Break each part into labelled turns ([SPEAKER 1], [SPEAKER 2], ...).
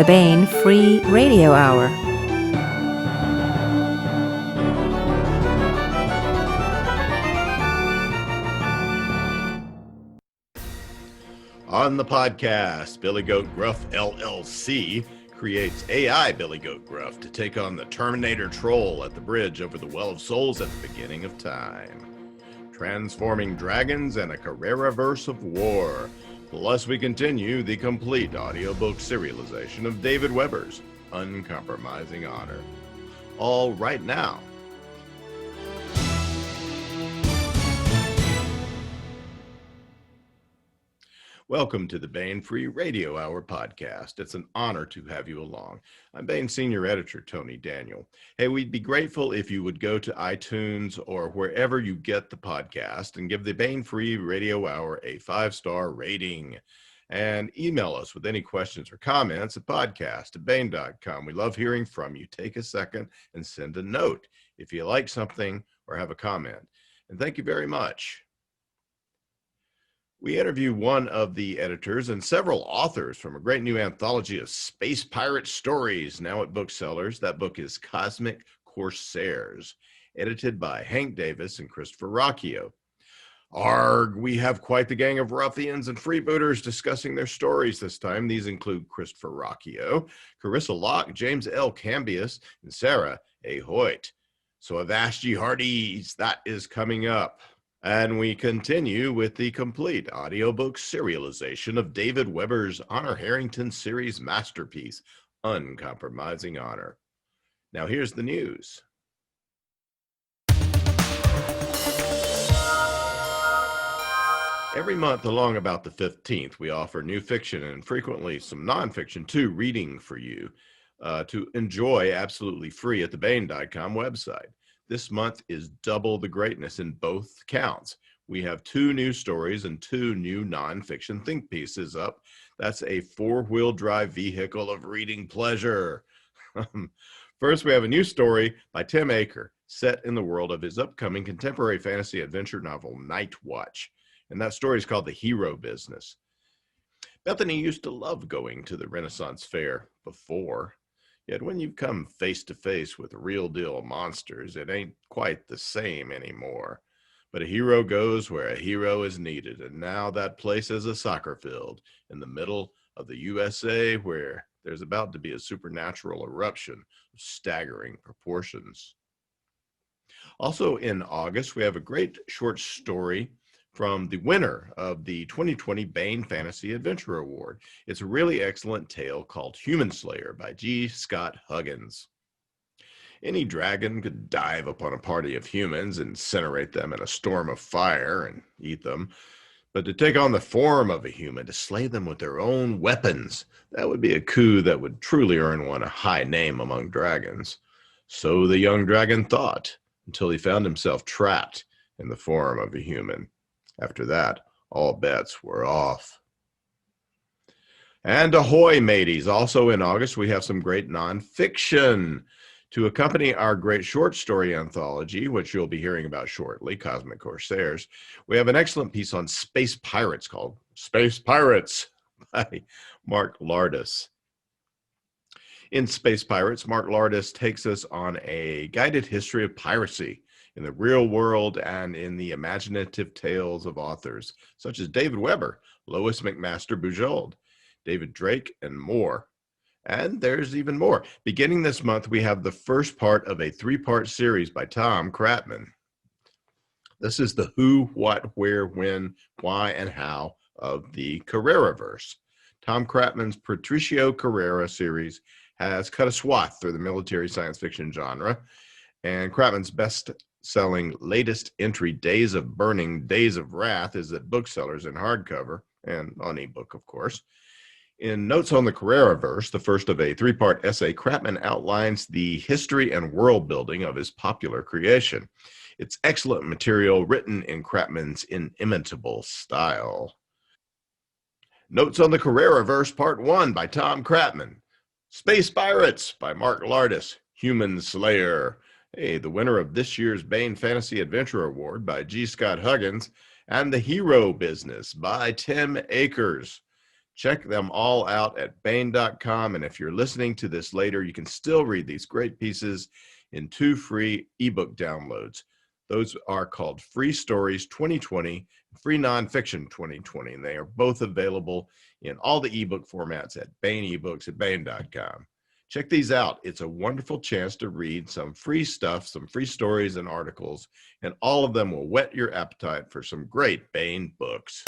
[SPEAKER 1] the Baen Free Radio Hour.
[SPEAKER 2] On the podcast, Billy Goat Gruff LLC creates AI Billy Goat Gruff to take on the Terminator troll at the bridge over the Well of Souls at the beginning of time. Transforming dragons and a Carrera-verse of war. Plus, we continue the complete audiobook serialization of David Weber's Uncompromising Honor. All right now. Welcome to the Baen Free Radio Hour podcast. It's an honor to have you along. I'm Baen Senior Editor Tony Daniel. Hey, we'd be grateful if you would go to iTunes or wherever you get the podcast and give the Baen Free Radio Hour a 5-star rating. And email us with any questions or comments at podcast@baen.com. We love hearing from you. Take a second and send a note if you like something or have a comment. And thank you very much. We interview one of the editors and several authors from a great new anthology of space pirate stories now at booksellers. That book is Cosmic Corsairs, edited by Hank Davis and Christopher Rocchio. Arg, we have quite the gang of ruffians and freebooters discussing their stories this time. These include Christopher Rocchio, Carysa Locke, James L. Cambias, and Sarah A. Hoyt. So avast ye hearties, that is coming up. And we continue with the complete audiobook serialization of David Weber's Honor Harrington series masterpiece, Uncompromising Honor. Now here's the news. Every month along about the 15th, we offer new fiction and frequently some nonfiction too reading for you to enjoy absolutely free at the Baen.com website. This month is double the greatness in both counts. We have 2 new stories and 2 new nonfiction think pieces up. That's a 4-wheel drive vehicle of reading pleasure. First, we have a new story by Tim Aker, set in the world of his upcoming contemporary fantasy adventure novel, Night Watch. And that story is called The Hero Business. Bethany used to love going to the Renaissance Fair before. Yet when you come face to face with real deal monsters, it ain't quite the same anymore. But a hero goes where a hero is needed, and now that place is a soccer field in the middle of the USA where there's about to be a supernatural eruption of staggering proportions. Also in August, we have a great short story from the winner of the 2020 Baen Fantasy Adventure Award. It's a really excellent tale called Human Slayer by G. Scott Huggins. Any dragon could dive upon a party of humans, incinerate them in a storm of fire, and eat them. But to take on the form of a human, to slay them with their own weapons, that would be a coup that would truly earn one a high name among dragons. So the young dragon thought, until he found himself trapped in the form of a human. After that, all bets were off. And ahoy, mateys. Also in August, we have some great nonfiction. To accompany our great short story anthology, which you'll be hearing about shortly, Cosmic Corsairs, we have an excellent piece on space pirates called Space Pirates by Mark Lardis. In Space Pirates, Mark Lardis takes us on a guided history of piracy in the real world and in the imaginative tales of authors such as David Weber, Lois McMaster Bujold, David Drake, and more. And there's even more. Beginning this month, we have the first part of a 3-part series by Tom Kratman. This is the who, what, where, when, why, and how of the Carrera-verse. Tom Kratman's Patricio Carrera series has cut a swath through the military science fiction genre, and Kratman's best-selling latest entry, Days of Burning, Days of Wrath, is at booksellers in hardcover and on ebook, of course. In Notes on the Carrera-verse, the first of a 3-part essay, Kratman outlines the history and world building of his popular creation. It's excellent material written in Kratman's inimitable style. Notes on the Carrera-verse, Part 1 by Tom Kratman. Space Pirates by Mark Lardis. Human Slayer. Hey, the winner of this year's Baen Fantasy Adventure Award by G. Scott Huggins. And The Hero Business by Tim AKERS. Check them all out at Baen.com. And if you're listening to this later, you can still read these great pieces in 2 free ebook downloads. Those are called Free Stories 2020, Free Nonfiction 2020, and they are both available in all the ebook formats at Baen eBooks at Baen.com. Check these out. It's a wonderful chance to read some free stuff, some free stories and articles, and all of them will whet your appetite for some great Baen books.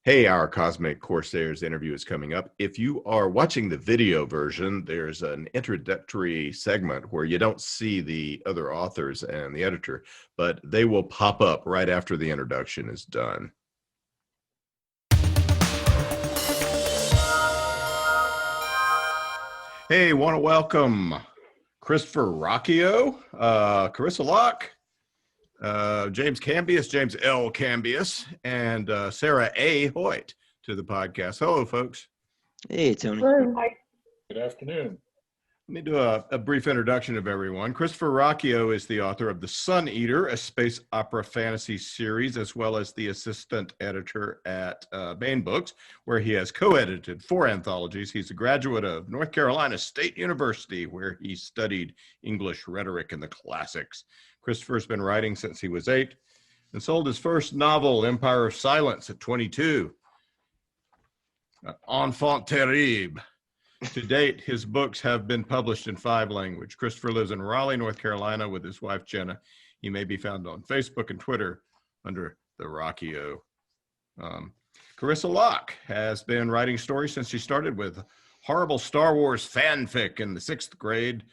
[SPEAKER 2] Hey, our Cosmic Corsairs interview is coming up. If you are watching the video version, there's an introductory segment where you don't see the other authors and the editor, but they will pop up right after the introduction is done. Hey, want to welcome Christopher Rocchio, Carysa Locke, James Cambias, James L. Cambias, and Sarah A. Hoyt to the podcast. Hello, folks.
[SPEAKER 3] Hey, Tony.
[SPEAKER 4] Good afternoon.
[SPEAKER 2] Let me do a brief introduction of everyone. Christopher Rocchio is the author of The Sun Eater, a space opera fantasy series, as well as the assistant editor at Baen Books, where he has co-edited 4 anthologies. He's a graduate of North Carolina State University, where he studied English rhetoric and the classics. Christopher's been writing since he was 8 and sold his first novel, Empire of Silence, at 22. Enfant terrible. To date, his books have been published in 5 languages. Christopher lives in Raleigh, North Carolina with his wife, Jenna. He may be found on Facebook and Twitter under the Rocchio. Carysa Locke has been writing stories since she started with horrible Star Wars fanfic in the 6th grade.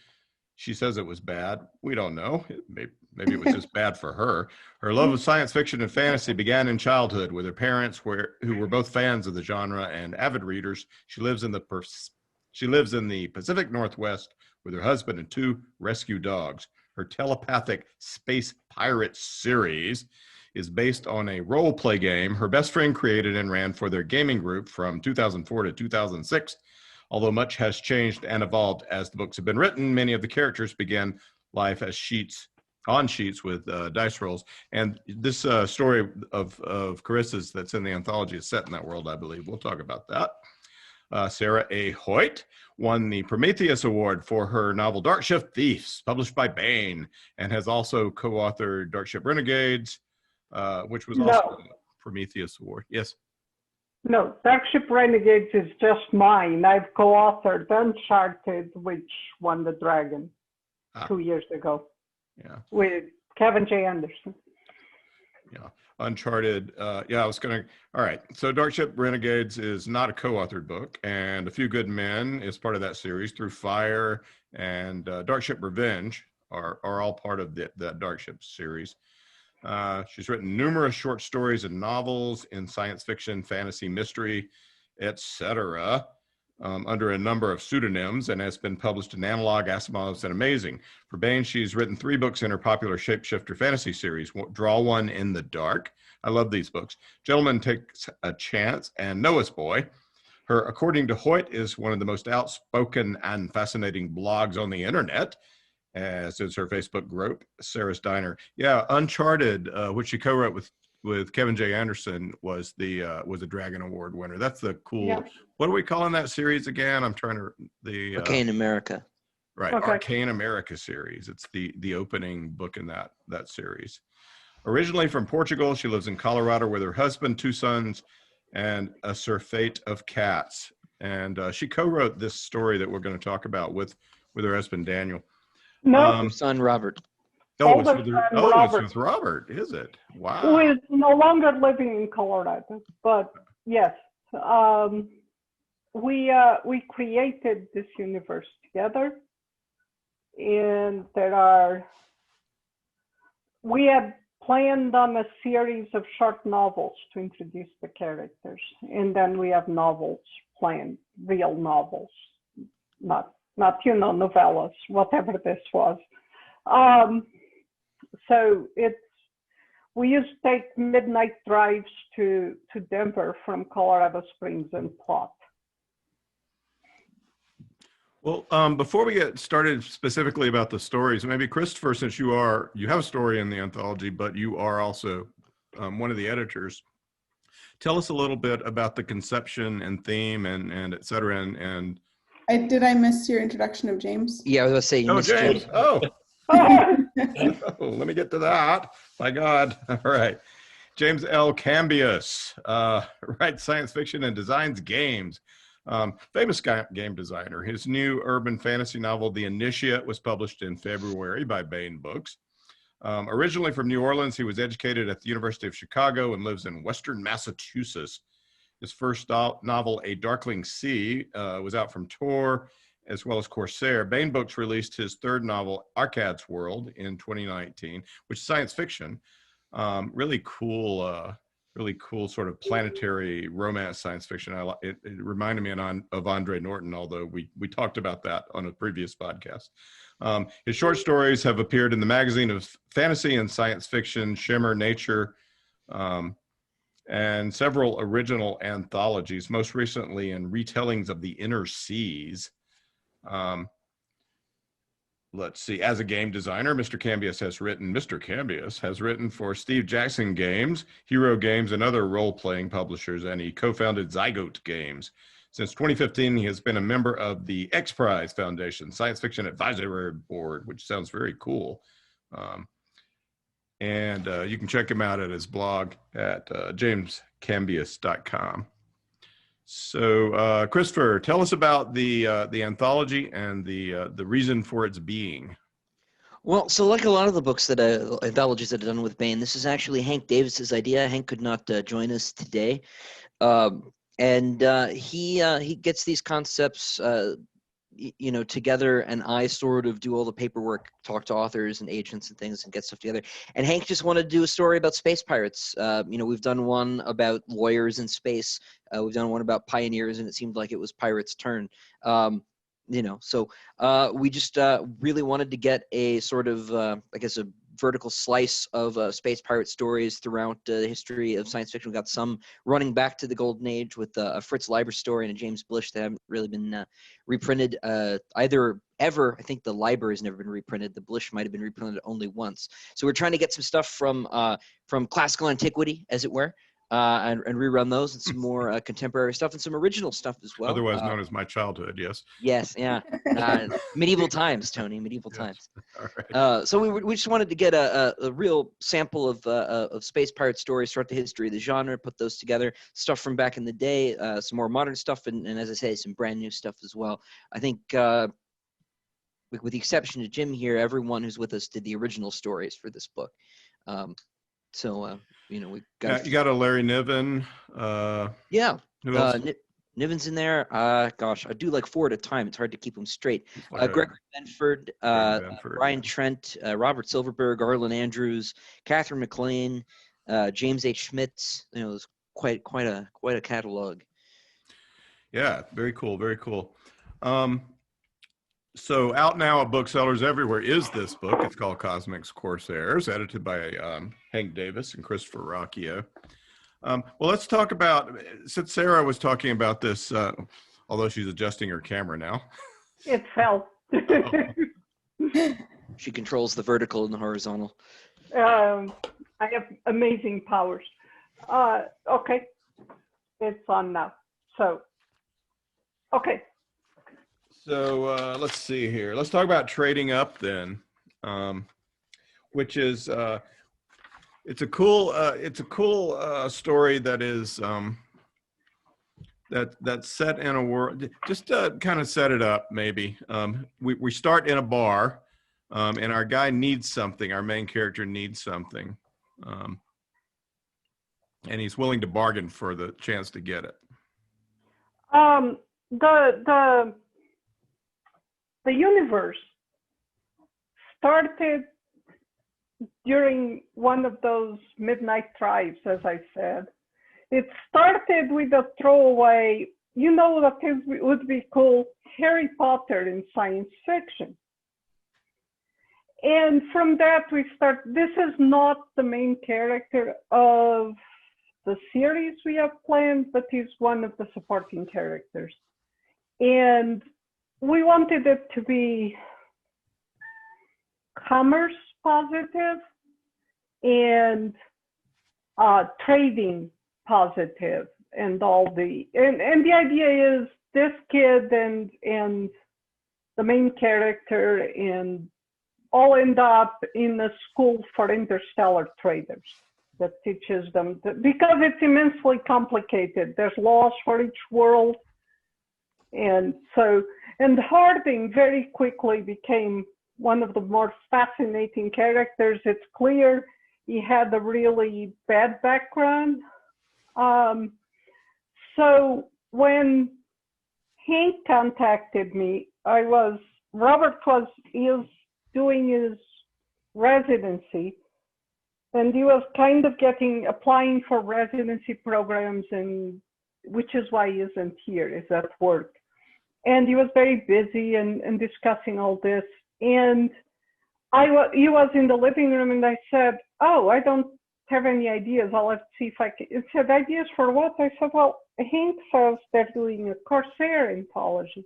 [SPEAKER 2] She says it was bad. We don't know. Maybe it was just bad for her. Her love of science fiction and fantasy began in childhood with her parents, who were both fans of the genre and avid readers. She lives in the Pacific Northwest with her husband and 2 rescue dogs. Her telepathic space pirate series is based on a role-play game her best friend created and ran for their gaming group from 2004 to 2006. Although much has changed and evolved as the books have been written, many of the characters began life as on sheets with dice rolls. And this story of Carysa's that's in the anthology is set in that world, I believe. We'll talk about that. Sarah A. Hoyt won the Prometheus Award for her novel Dark Ship Thieves, published by Baen, and has also co-authored Dark Ship Renegades, which was also a Prometheus Award. Yes?
[SPEAKER 5] No, Dark Ship Renegades is just mine. I've co-authored Uncharted, which won the Dragon 2 years ago.
[SPEAKER 2] Yeah.
[SPEAKER 5] With Kevin J. Anderson.
[SPEAKER 2] Yeah. Uncharted. All right. So Dark Ship Renegades is not a co-authored book, and A Few Good Men is part of that series. Through Fire and Dark Ship Revenge are all part of that Dark Ship series. She's written numerous short stories and novels in science fiction, fantasy, mystery, etc., under a number of pseudonyms, and has been published in Analog, Asimov's, and Amazing. For Baen, she's written 3 books in her popular Shapeshifter fantasy series, Draw One in the Dark. I love these books. Gentleman Takes a Chance and Noah's Boy. Her According to Hoyt is one of the most outspoken and fascinating blogs on the internet, as is her Facebook group, Sarah's Diner. Yeah, Uncharted, which she co-wrote with Kevin J. Anderson, was a Dragon Award winner. That's the cool. Yeah. What are we calling that series again? I'm trying to
[SPEAKER 3] Arcane America.
[SPEAKER 2] Right, okay. Arcane America series. It's the opening book in that series. Originally from Portugal, she lives in Colorado with her husband, 2 sons, and a surfeit of cats. And she co-wrote this story that we're going to talk about with her husband Daniel.
[SPEAKER 5] No,
[SPEAKER 3] son Robert.
[SPEAKER 2] Oh, it's with Robert, is it? Wow.
[SPEAKER 5] Who is no longer living in Colorado, but yes, we created this universe together, and we had planned on a series of short novels to introduce the characters, and then we have novels planned, real novels, not novellas, whatever this was. So we used to take midnight drives to Denver from Colorado Springs and plot.
[SPEAKER 2] Well, before we get started specifically about the stories, maybe Christopher, since you have a story in the anthology, but you are also one of the editors, tell us a little bit about the conception and theme and et cetera. And
[SPEAKER 6] Did I miss your introduction of James?
[SPEAKER 3] Yeah, I was going to say, you missed
[SPEAKER 2] James.
[SPEAKER 3] James.
[SPEAKER 2] Oh, let me get to that. My God. All right. James L. Cambias, writes science fiction and designs games. Famous game designer. His new urban fantasy novel, The Initiate, was published in February by Baen Books. Originally from New Orleans, he was educated at the University of Chicago and lives in Western Massachusetts. His first novel, A Darkling Sea, was out from Tor, as well as Corsair. Baen Books released his third novel, Arcad's World, in 2019, which is science fiction. Really cool sort of planetary romance science fiction. It reminded me of Andre Norton, although we talked about that on a previous podcast. His short stories have appeared in the magazine of fantasy and science fiction, Shimmer, Nature, and several original anthologies, most recently in Retellings of the Inner Seas. Let's see, as a game designer, Mr. Cambias has written for Steve Jackson Games, Hero Games, and other role-playing publishers, and he co-founded Zygote Games. Since 2015, he has been a member of the X Prize Foundation Science Fiction Advisory Board, which sounds very cool. And you can check him out at his blog at jamescambias.com. So, Christopher, tell us about the anthology and the reason for its being.
[SPEAKER 3] Well, so like a lot of the books that anthologies that are done with Baen, this is actually Hank Davis's idea. Hank could not join us today, and he gets these concepts together, and I sort of do all the paperwork, talk to authors and agents and things, and get stuff together. And Hank just wanted to do a story about space pirates. We've done one about lawyers in space. We've done one about pioneers, and it seemed like it was pirates' turn. So we just really wanted to get a sort of, a vertical slice of space pirate stories throughout the history of science fiction. We've got some running back to the golden age with a Fritz Leiber story and a James Blish that haven't really been reprinted either ever. I think the Leiber has never been reprinted. The Blish might have been reprinted only once. So we're trying to get some stuff from classical antiquity, as it were, and rerun those, and some more contemporary stuff and some original stuff as well.
[SPEAKER 2] Otherwise known as my childhood, yes.
[SPEAKER 3] Yes, yeah. Medieval times, Tony, medieval times.
[SPEAKER 2] All right.
[SPEAKER 3] So we just wanted to get a real sample of space pirate stories throughout the history of the genre, put those together, stuff from back in the day, some more modern stuff, and as I say, some brand new stuff as well. I think with the exception of Jim here, everyone who's with us did the original stories for this book. We got
[SPEAKER 2] You got a Larry Niven.
[SPEAKER 3] yeah.
[SPEAKER 2] Who else?
[SPEAKER 3] Niven's in there. I do like 4 at a time. It's hard to keep them straight.
[SPEAKER 2] Like
[SPEAKER 3] Gregory Benford,
[SPEAKER 2] Benford,
[SPEAKER 3] Brian Trent, Robert Silverberg, Arlen Andrews, Catherine McLean, James H. Schmidt. It's quite a catalog.
[SPEAKER 2] Yeah, very cool, very cool. So out now at booksellers everywhere is this book. It's called COSMIC CORSAIRS, edited by Hank Davis and Christopher Rocchio. Well, let's talk about, since Sarah was talking about this, although she's adjusting her camera now.
[SPEAKER 5] It fell.
[SPEAKER 3] She controls the vertical and the horizontal.
[SPEAKER 5] I have amazing powers. Okay, it's on now. So, okay.
[SPEAKER 2] So let's see here. Let's talk about trading up then, which is it's a cool story that is that's set in a world. Just to kind of set it up, maybe we start in a bar, and our guy needs something. Our main character needs something, and he's willing to bargain for the chance to get it.
[SPEAKER 5] The universe started during one of those midnight drives, as I said. It started with a throwaway, that it would be cool, Harry Potter in science fiction. And from that we start, this is not the main character of the series we have planned, but he's one of the supporting characters. And we wanted it to be commerce positive and trading positive, and all the the idea is this kid and the main character and all end up in a school for interstellar traders that teaches them because it's immensely complicated. There's laws for each world, and Harding very quickly became one of the more fascinating characters. It's clear he had a really bad background. So when Hank contacted me, Robert is doing his residency, and he was kind of applying for residency programs, and which is why he isn't here, is at work. And he was very busy and discussing all this. And he was in the living room, and I said, "Oh, I don't have any ideas. I'll have to see if I can." It said, "Ideas for what?" I said, "Well, Hank says they're doing a Corsair anthology."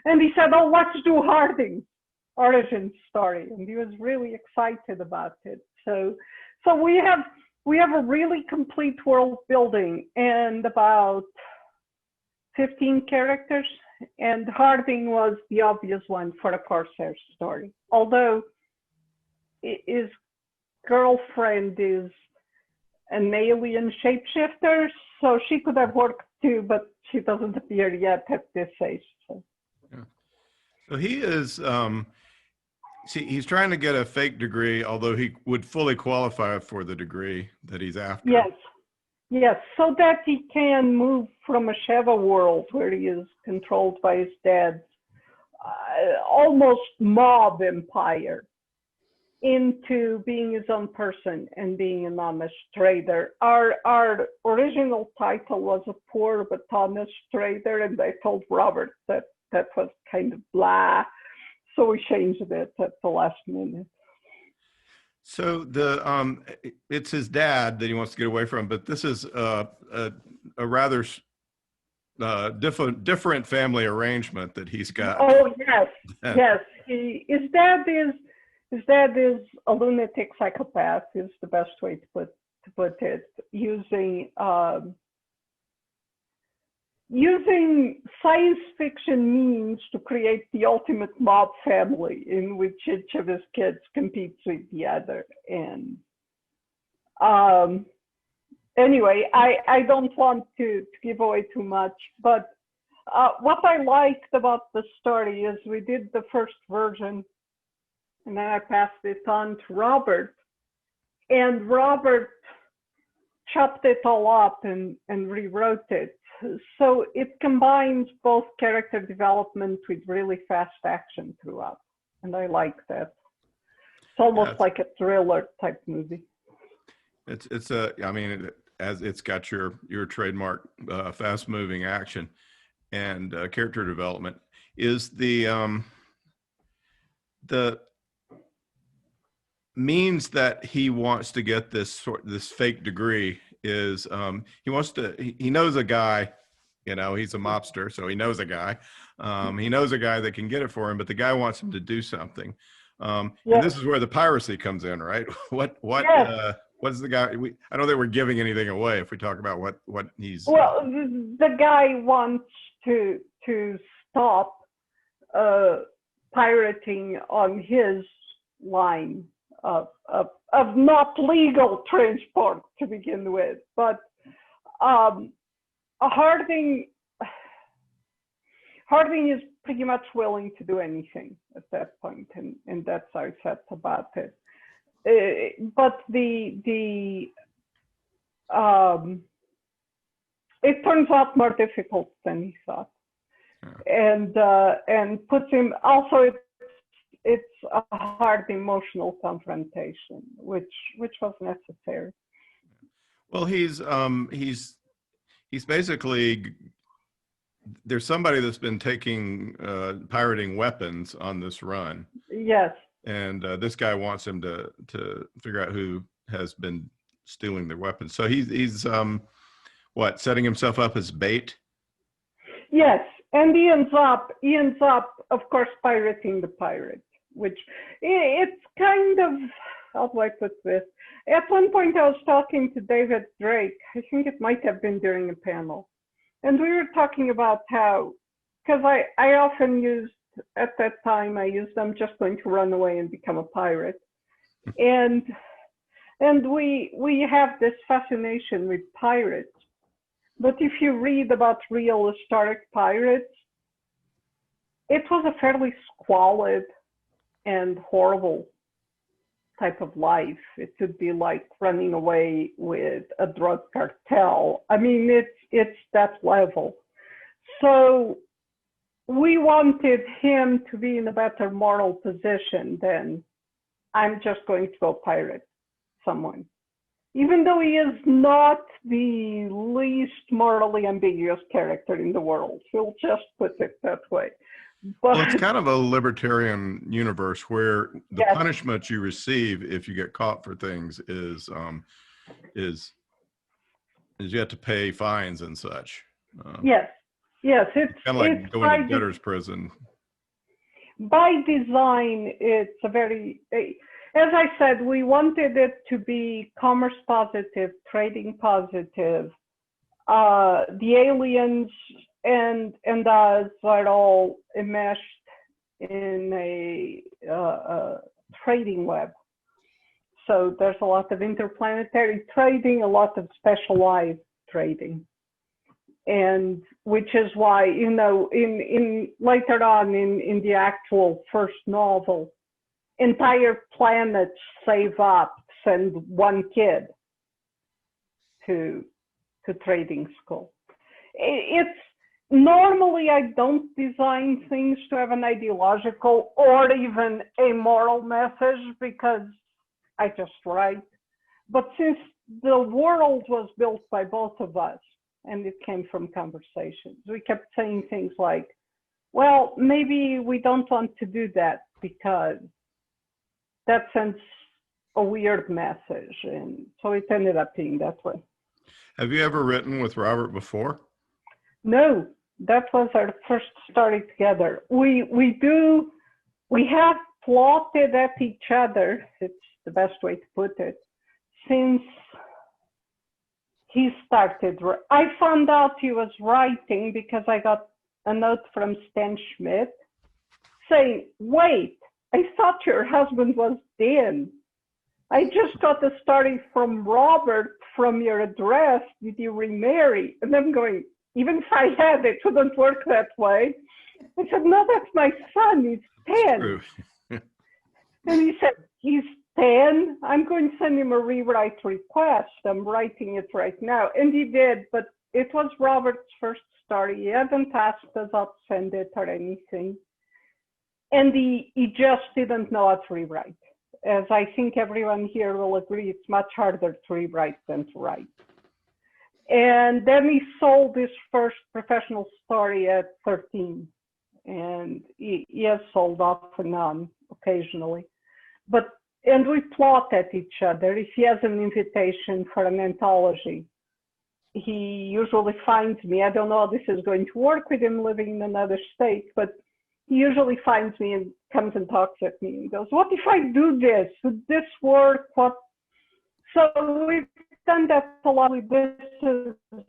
[SPEAKER 5] And he said, "Oh, let's do Harding's origin story." And he was really excited about it. So we have a really complete world building and about 15 characters. And Harding was the obvious one for a Corsair story, although his girlfriend is an alien shapeshifter, so she could have worked too, but she doesn't appear yet at this age. So,
[SPEAKER 2] yeah. So he is, he's trying to get a fake degree, although he would fully qualify for the degree that he's after.
[SPEAKER 5] Yes, so that he can move from a Sheva world where he is controlled by his dad's almost mob empire into being his own person and being an honest trader. Our original title was A Poor But Honest Trader, and I told Robert that was kind of blah, so we changed it at the last minute.
[SPEAKER 2] So it's his dad that he wants to get away from, but this is a rather different family arrangement that he's got.
[SPEAKER 5] Oh yes, yes. His dad is a lunatic psychopath. Is the best way to put it. Using science fiction means to create the ultimate mob family in which each of his kids competes with the other. And anyway, I don't want to give away too much, but what I liked about the story is we did the first version, and then I passed it on to Robert, and Robert chopped it all up and rewrote it. So it combines both character development with really fast action throughout, and I like that. It's almost like a thriller type movie.
[SPEAKER 2] It's got your trademark fast moving action and character development. Is the means that he wants to get this fake degree is he knows a guy, he's a mobster, so he knows a guy. He knows a guy that can get it for him, but the guy wants him to do something. And this is where the piracy comes in, right? What's the guy? I don't think we're giving anything away if we talk about what he's.
[SPEAKER 5] Well, the guy wants to stop pirating on his line of not legal transport to begin with, but Harding is pretty much willing to do anything at that point, and that's how I felt about it. But it turns out more difficult than he thought, and puts him also. It's a hard emotional confrontation, which was necessary.
[SPEAKER 2] Well, he's basically, there's somebody that's been taking pirating weapons on this run.
[SPEAKER 5] Yes.
[SPEAKER 2] And this guy wants him to figure out who has been stealing their weapons. So he's setting himself up as bait?
[SPEAKER 5] Yes, And he ends up, of course, pirating the pirate, which it's kind of, how do I put this? At one point, I was talking to David Drake. I think it might have been during a panel. And we were talking about how, because I often used, at that time, I used I'm just going to run away and become a pirate. And we have this fascination with pirates. But if you read about real historic pirates, it was a fairly squalid and horrible type of life. It could be like running away with a drug cartel. I mean, it's that level. So we wanted him to be in a better moral position than I'm just going to go pirate someone. Even though he is not the least morally ambiguous character in the world, we'll just put it that way. But
[SPEAKER 2] Well, it's kind of a libertarian universe where the
[SPEAKER 5] Yes.
[SPEAKER 2] punishment you receive if you get caught for things is you have to pay fines and such.
[SPEAKER 5] yes, it's
[SPEAKER 2] Kind of like
[SPEAKER 5] it's
[SPEAKER 2] going to debtor's prison.
[SPEAKER 5] by design. It's a very, as I said, we wanted it to be commerce positive, trading positive. The aliens and us are all enmeshed in a trading web. So there's a lot of interplanetary trading, a lot of specialized trading. And which is why, you know, in later on in the actual first novel, entire planets save up, send one kid to trading school. It's normally I don't design things to have an ideological or even a moral message because I just write. But since the world was built by both of us and it came from conversations, we kept saying things like, well, maybe we don't want to do that because that sends a weird message. And so it ended up being that way.
[SPEAKER 2] Have you ever written with Robert before?
[SPEAKER 5] No, that was our first story together. We have plotted at each other, it's the best way to put it, since he started. I found out he was writing because I got a note from Stan Schmidt saying, wait, I thought your husband was dead. I just got a story from Robert from your address. Did you remarry? And I'm going, even if I had, it wouldn't work that way. I said, no, that's my son. He's 10.
[SPEAKER 2] True.
[SPEAKER 5] And he said, he's 10. I'm going to send him a rewrite request. I'm writing it right now. And he did, but it was Robert's first story. He hadn't asked us not to send it or anything. And he just didn't know how to rewrite. As I think everyone here will agree, it's much harder to rewrite than to write. And then he sold his first professional story at 13. And he has sold off and on occasionally. And we plot at each other. If he has an invitation for an anthology, he usually finds me. I don't know how this is going to work with him living in another state, but he usually finds me and comes and talks at me and goes, what if I do this? Would this work? What? So we've done that a lot with this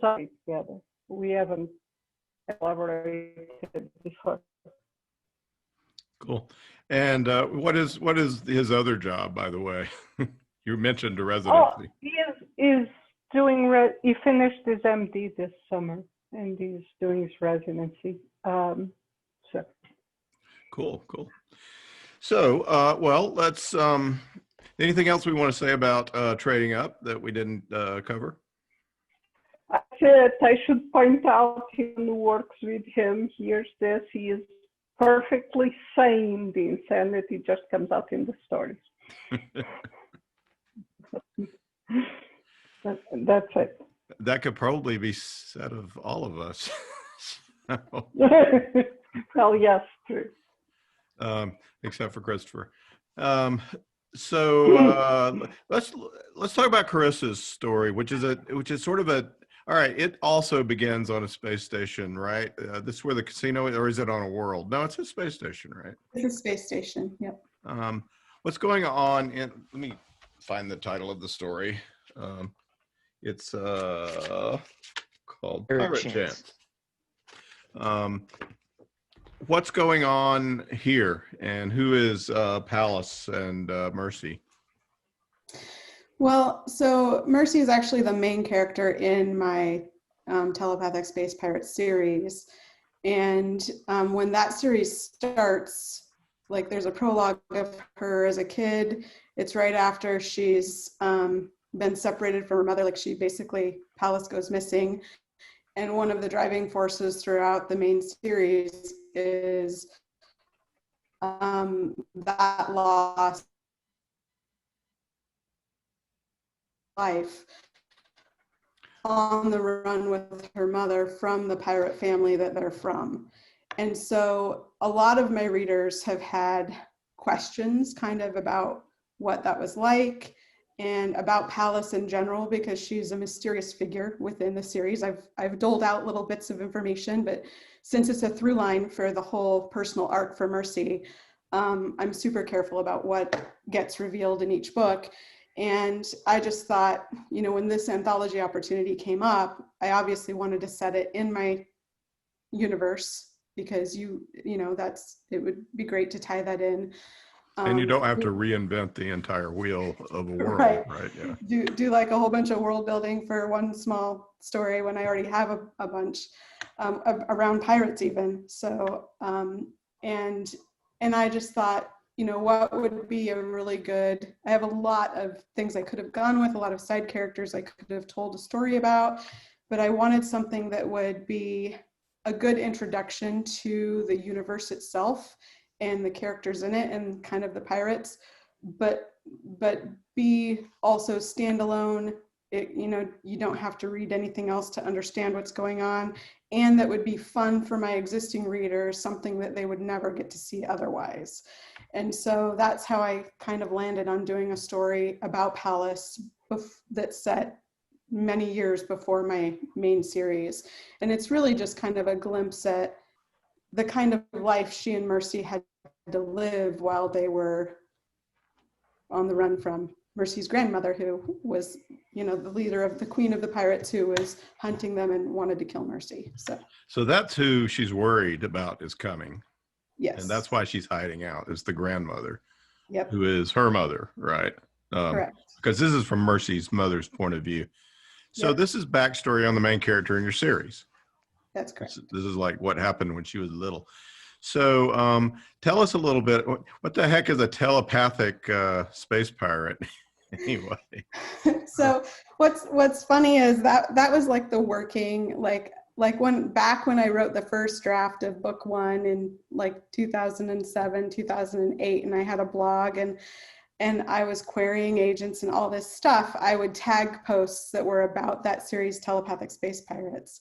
[SPEAKER 5] together. We haven't collaborated before.
[SPEAKER 2] Cool. And what is his other job, by the way? You mentioned a residency.
[SPEAKER 5] Oh, he is doing, he finished his MD this summer and he's doing his residency. So.
[SPEAKER 2] Cool. So, well, let's, anything else we want to say about trading up that we didn't cover?
[SPEAKER 5] That's it. I should point out who works with him. Here's this. He is perfectly sane. The insanity just comes out in the stories. That's it.
[SPEAKER 2] That could probably be said of all of us.
[SPEAKER 5] Well, yes, true.
[SPEAKER 2] Except for Christopher. So let's talk about Carysa's story, which is sort of All right. It also begins on a space station, right? This is where the casino is, or is it on a world? No, it's a space station, right?
[SPEAKER 6] It's a space station. Yep.
[SPEAKER 2] What's going on in, let me find the title of the story. It's called Pirate Chance. What's going on here, and who is Pallas and Mercy?
[SPEAKER 6] Well, so Mercy is actually the main character in my Telepathic Space Pirates series. And when that series starts, like there's a prologue of her as a kid. It's right after she's been separated from her mother, like she basically, Pallas goes missing. And one of the driving forces throughout the main series is that loss life on the run with her mother from the pirate family that they're from. And so a lot of my readers have had questions kind of about what that was like and about Pallas in general, because she's a mysterious figure within the series. I've doled out little bits of information, but since it's a through line for the whole personal arc for Mercy, I'm super careful about what gets revealed in each book. And I just thought, you know, when this anthology opportunity came up, I obviously wanted to set it in my universe because you know, it would be great to tie that in.
[SPEAKER 2] And you don't have to reinvent the entire wheel of a world, right? Yeah.
[SPEAKER 6] Do like a whole bunch of world building for one small story when I already have a bunch around pirates even. So, and I just thought, you know, what would be a really good, I have a lot of things I could have gone with, a lot of side characters I could have told a story about, but I wanted something that would be a good introduction to the universe itself and the characters in it and kind of the pirates, but be also standalone. You know, you don't have to read anything else to understand what's going on, and that would be fun for my existing readers, something that they would never get to see otherwise. And so that's how I kind of landed on doing a story about Pallas that's set many years before my main series. And it's really just kind of a glimpse at the kind of life she and Mercy had to live while they were on the run from Mercy's grandmother, who was, you know, the leader of the Queen of the Pirates, who was hunting them and wanted to kill Mercy. So
[SPEAKER 2] that's who she's worried about is coming.
[SPEAKER 6] Yes.
[SPEAKER 2] And that's why she's hiding out, is the grandmother.
[SPEAKER 6] Yep.
[SPEAKER 2] Who is her mother, right?
[SPEAKER 6] Correct.
[SPEAKER 2] Because this is from Mercy's mother's point of view. So
[SPEAKER 6] Yep.
[SPEAKER 2] This is backstory on the main character in your series.
[SPEAKER 6] That's correct.
[SPEAKER 2] This is like what happened when she was little. So tell us a little bit, what the heck is a telepathic space pirate anyway?
[SPEAKER 6] So what's funny is that was like the working, like when I wrote the first draft of book 1 in like 2007, 2008, and I had a blog and I was querying agents and all this stuff, I would tag posts that were about that series, Telepathic Space Pirates.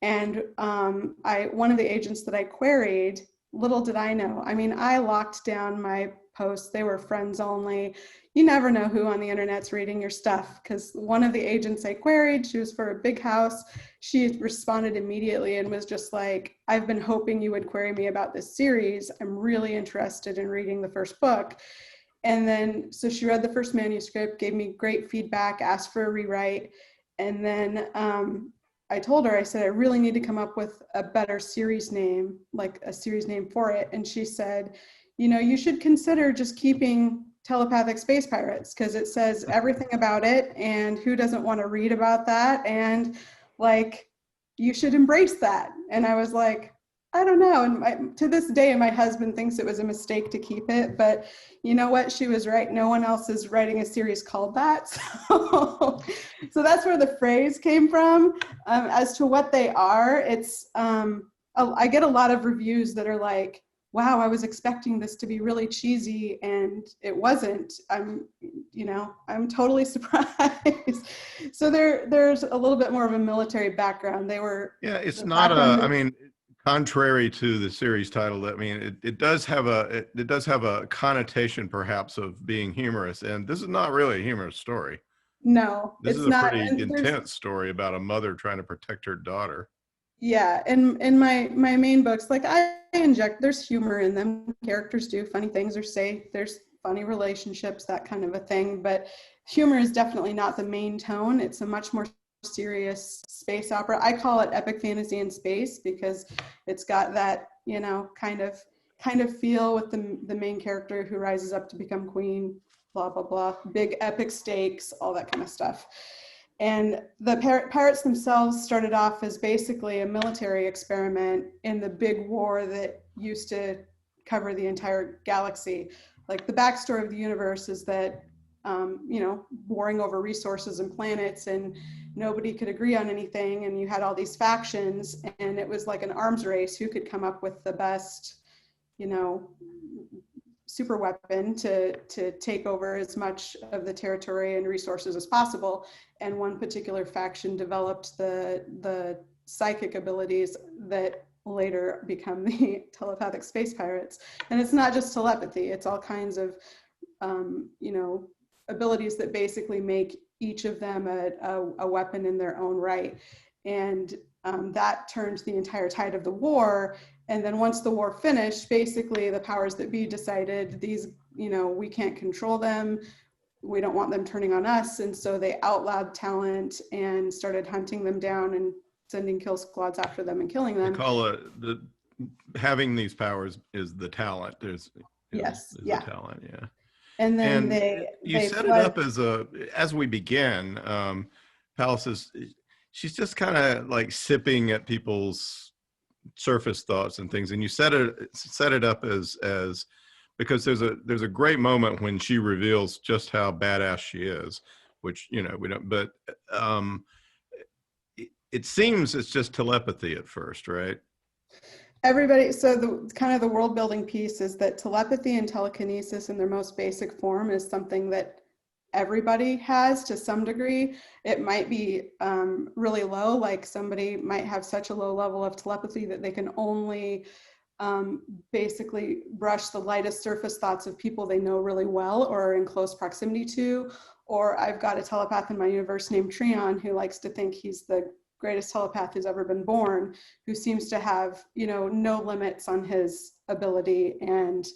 [SPEAKER 6] And one of the agents that I queried, little did I know, I mean, I locked down my posts. They were friends only. You never know who on the internet's reading your stuff, because one of the agents I queried, she was for a big house. She responded immediately and was just like, I've been hoping you would query me about this series. I'm really interested in reading the first book. And then, so she read the first manuscript, gave me great feedback, asked for a rewrite. And then I told her, I said, I really need to come up with a better series name, like a series name for it. And she said, you know, you should consider just keeping Telepathic Space Pirates, because it says everything about it, and who doesn't want to read about that? And like, you should embrace that. And I was like, I don't know. And to this day, my husband thinks it was a mistake to keep it, but you know what? She was right. No one else is writing a series called that. So that's where the phrase came from. As to what they are, it's, I get a lot of reviews that are like, wow, I was expecting this to be really cheesy and it wasn't. I'm totally surprised. So there's a little bit more of a military background. They were. Yeah,
[SPEAKER 2] it's not I mean, contrary to the series title, I mean, it does have a connotation perhaps of being humorous, and this is not really a humorous story.
[SPEAKER 6] No,
[SPEAKER 2] This
[SPEAKER 6] it's
[SPEAKER 2] is a
[SPEAKER 6] not.
[SPEAKER 2] pretty
[SPEAKER 6] And
[SPEAKER 2] intense story about a mother trying to protect her daughter.
[SPEAKER 6] yeah, and in my main books, like I inject, there's humor in them. Characters do funny things or say there's funny relationships, that kind of a thing. But humor is definitely not the main tone. It's a much more serious space opera. I call it epic fantasy in space because it's got that, you know, kind of feel with the main character who rises up to become queen, blah blah blah, big epic stakes, all that kind of stuff. And the pirates themselves started off as basically a military experiment in the big war that used to cover the entire galaxy. Like the backstory of the universe is that, you know, warring over resources and planets, and nobody could agree on anything. And you had all these factions, and it was like an arms race who could come up with the best, you know, super weapon to take over as much of the territory and resources as possible. And one particular faction developed the psychic abilities that later become the telepathic space pirates. And it's not just telepathy, it's all kinds of you know, abilities that basically make each of them a weapon in their own right. And that turned the entire tide of the war. And then once the war finished, basically the powers that be decided these, you know, we can't control them. We don't want them turning on us. And so they outlawed talent and started hunting them down and sending kill squads after them and killing them.
[SPEAKER 2] They call it having these powers is the talent.
[SPEAKER 6] Yes,
[SPEAKER 2] is
[SPEAKER 6] yeah.
[SPEAKER 2] The talent, yeah.
[SPEAKER 6] And then
[SPEAKER 2] you set it up as we begin. Palace she's just kind of like sipping at people's surface thoughts and things, and you set it up as because there's a great moment when she reveals just how badass she is, which, you know, we don't, but it seems it's just telepathy at first, right?
[SPEAKER 6] Everybody, so the kind of the world building piece is that telepathy and telekinesis in their most basic form is something that everybody has to some degree. It might be really low, like somebody might have such a low level of telepathy that they can only basically brush the lightest surface thoughts of people they know really well or are in close proximity to. Or I've got a telepath in my universe named Treon who likes to think he's the greatest telepath who's ever been born, who seems to have, you know, no limits on his ability, and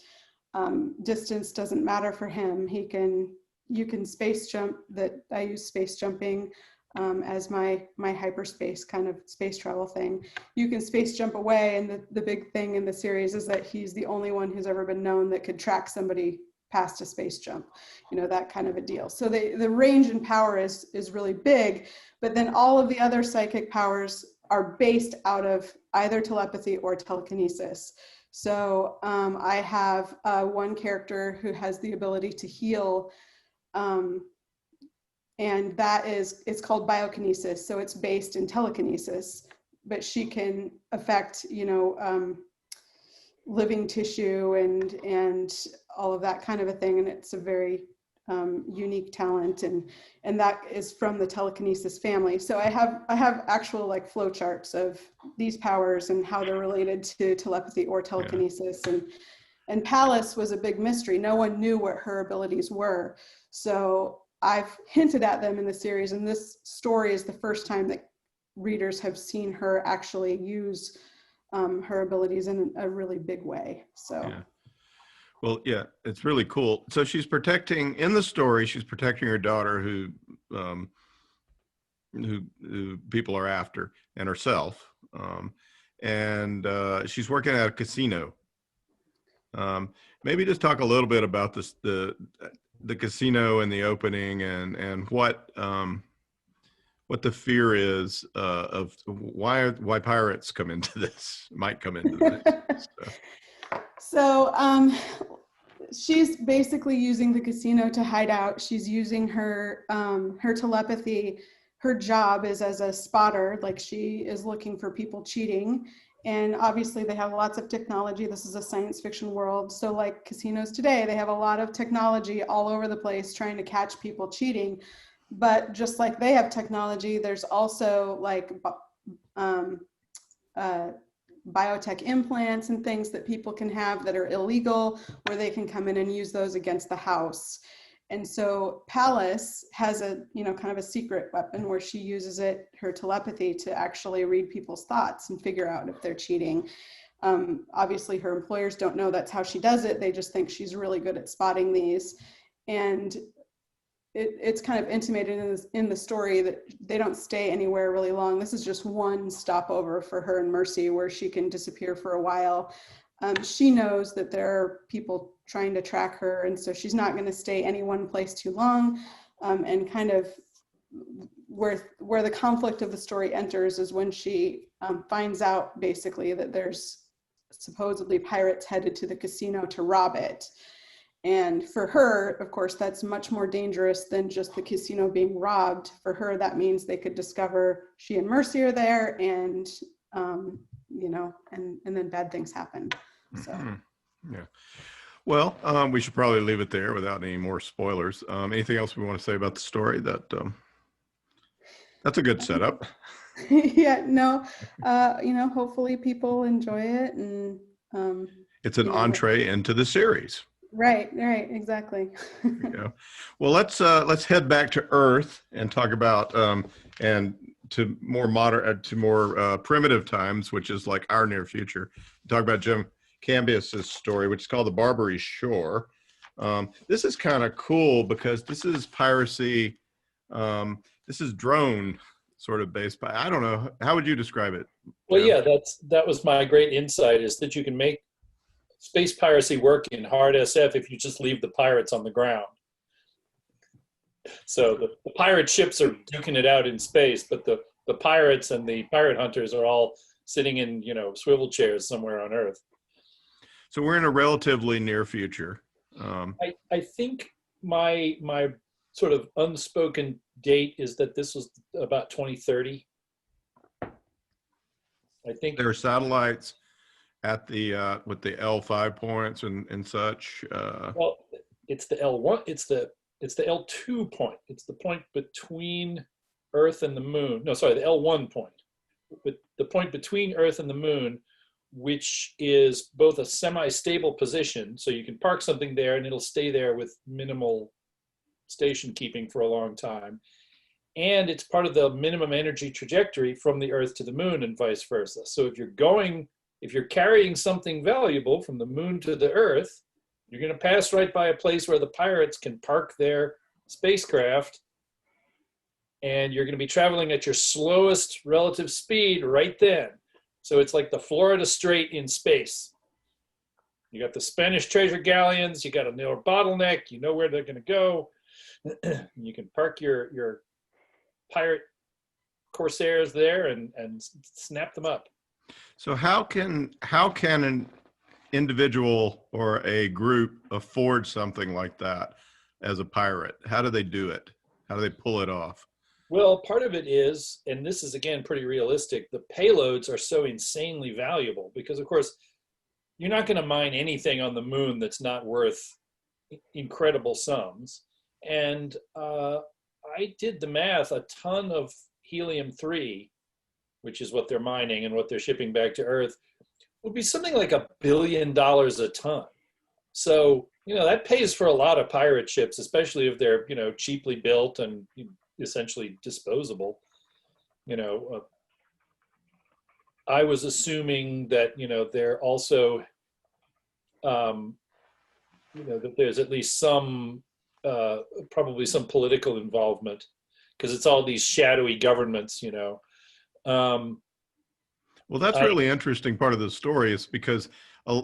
[SPEAKER 6] distance doesn't matter for him. You can space jump. That I use space jumping as my hyperspace kind of space travel thing. You can space jump away, and the big thing in the series is that he's the only one who's ever been known that could track somebody past a space jump, you know, that kind of a deal. So the range and power is really big, but then all of the other psychic powers are based out of either telepathy or telekinesis. So I have one character who has the ability to heal, and it's called biokinesis. So it's based in telekinesis, but she can affect, you know, living tissue and all of that kind of a thing. And it's a very unique talent, and that is from the telekinesis family. So I have actual like flow charts of these powers and how they're related to telepathy or telekinesis. Yeah. And Palace was a big mystery. No one knew what her abilities were. So I've hinted at them in the series, and this story is the first time that readers have seen her actually use her abilities in a really big way. So.
[SPEAKER 2] Yeah. Well, yeah, it's really cool. So she's protecting, in the story, she's protecting her daughter who people are after, and herself. And she's working at a casino. Maybe just talk a little bit about this, the casino and the opening, and what the fear is of why pirates might come into this.
[SPEAKER 6] So she's basically using the casino to hide out. She's using her telepathy. Her job is as a spotter, like she is looking for people cheating. And obviously they have lots of technology. This is a science fiction world. So like casinos today, they have a lot of technology all over the place trying to catch people cheating. But just like they have technology, there's also like biotech implants and things that people can have that are illegal, where they can come in and use those against the house. And so Pallas has a, kind of a secret weapon where she uses her telepathy to actually read people's thoughts and figure out if they're cheating. Obviously her employers don't know that's how she does it. They just think she's really good at spotting these. And it's kind of intimated in the story that they don't stay anywhere really long. This is just one stopover for her and Mercy where she can disappear for a while. She knows that there are people trying to track her, and so she's not going to stay any one place too long. And kind of where the conflict of the story enters is when she finds out basically that there's supposedly pirates headed to the casino to rob it. And for her, of course, that's much more dangerous than just the casino being robbed. For her, that means they could discover she and Mercy are there, and and then bad things happen. So
[SPEAKER 2] yeah. Well, we should probably leave it there without any more spoilers. Anything else we want to say about the story? That's a good setup.
[SPEAKER 6] Yeah, no, hopefully people enjoy it, and
[SPEAKER 2] it's an entree into the series.
[SPEAKER 6] Right, exactly.
[SPEAKER 2] Yeah. Well, let's head back to Earth and talk about and to more modern, to more primitive times, which is like our near future. Talk about Jim Cambias' story, which is called The Barbary Shore. This is kind of cool because this is piracy. This is drone sort of based. I don't know. How would you describe it?
[SPEAKER 4] Well, yeah, that was my great insight, is that you can make space piracy work in hard SF if you just leave the pirates on the ground. So the pirate ships are duking it out in space, but the pirates and the pirate hunters are all sitting in, swivel chairs somewhere on Earth.
[SPEAKER 2] So we're in a relatively near future.
[SPEAKER 4] I think my sort of unspoken date is that this was about 2030. I think
[SPEAKER 2] there are satellites at the with the L5 points and such.
[SPEAKER 4] Well, it's the L1. It's the L2 point. It's the point between Earth and the Moon. No, sorry, the L1 point. But the point between Earth and the Moon, which is both a semi-stable position, so you can park something there and it'll stay there with minimal station keeping for a long time, and it's part of the minimum energy trajectory from the Earth to the Moon and vice versa. So if you're carrying something valuable from the Moon to the Earth, you're going to pass right by a place where the pirates can park their spacecraft, and you're going to be traveling at your slowest relative speed right then. So it's like the Florida Strait in space. You got the Spanish treasure galleons, you got a narrow bottleneck, you know where they're going to go. You can park your pirate Corsairs there and snap them up.
[SPEAKER 2] So how can an individual or a group afford something like that as a pirate? How do they do it? How do they pull it off?
[SPEAKER 4] Well, part of it is, and this is again pretty realistic, the payloads are so insanely valuable because, of course, you're not going to mine anything on the Moon that's not worth incredible sums. And I did the math, a ton of helium-3, which is what they're mining and what they're shipping back to Earth, would be something like $1 billion a ton. So, that pays for a lot of pirate ships, especially if they're, cheaply built and essentially disposable. I was assuming that, they're also, that there's at least some, probably some political involvement, because it's all these shadowy governments, Well,
[SPEAKER 2] that's really interesting part of the story is because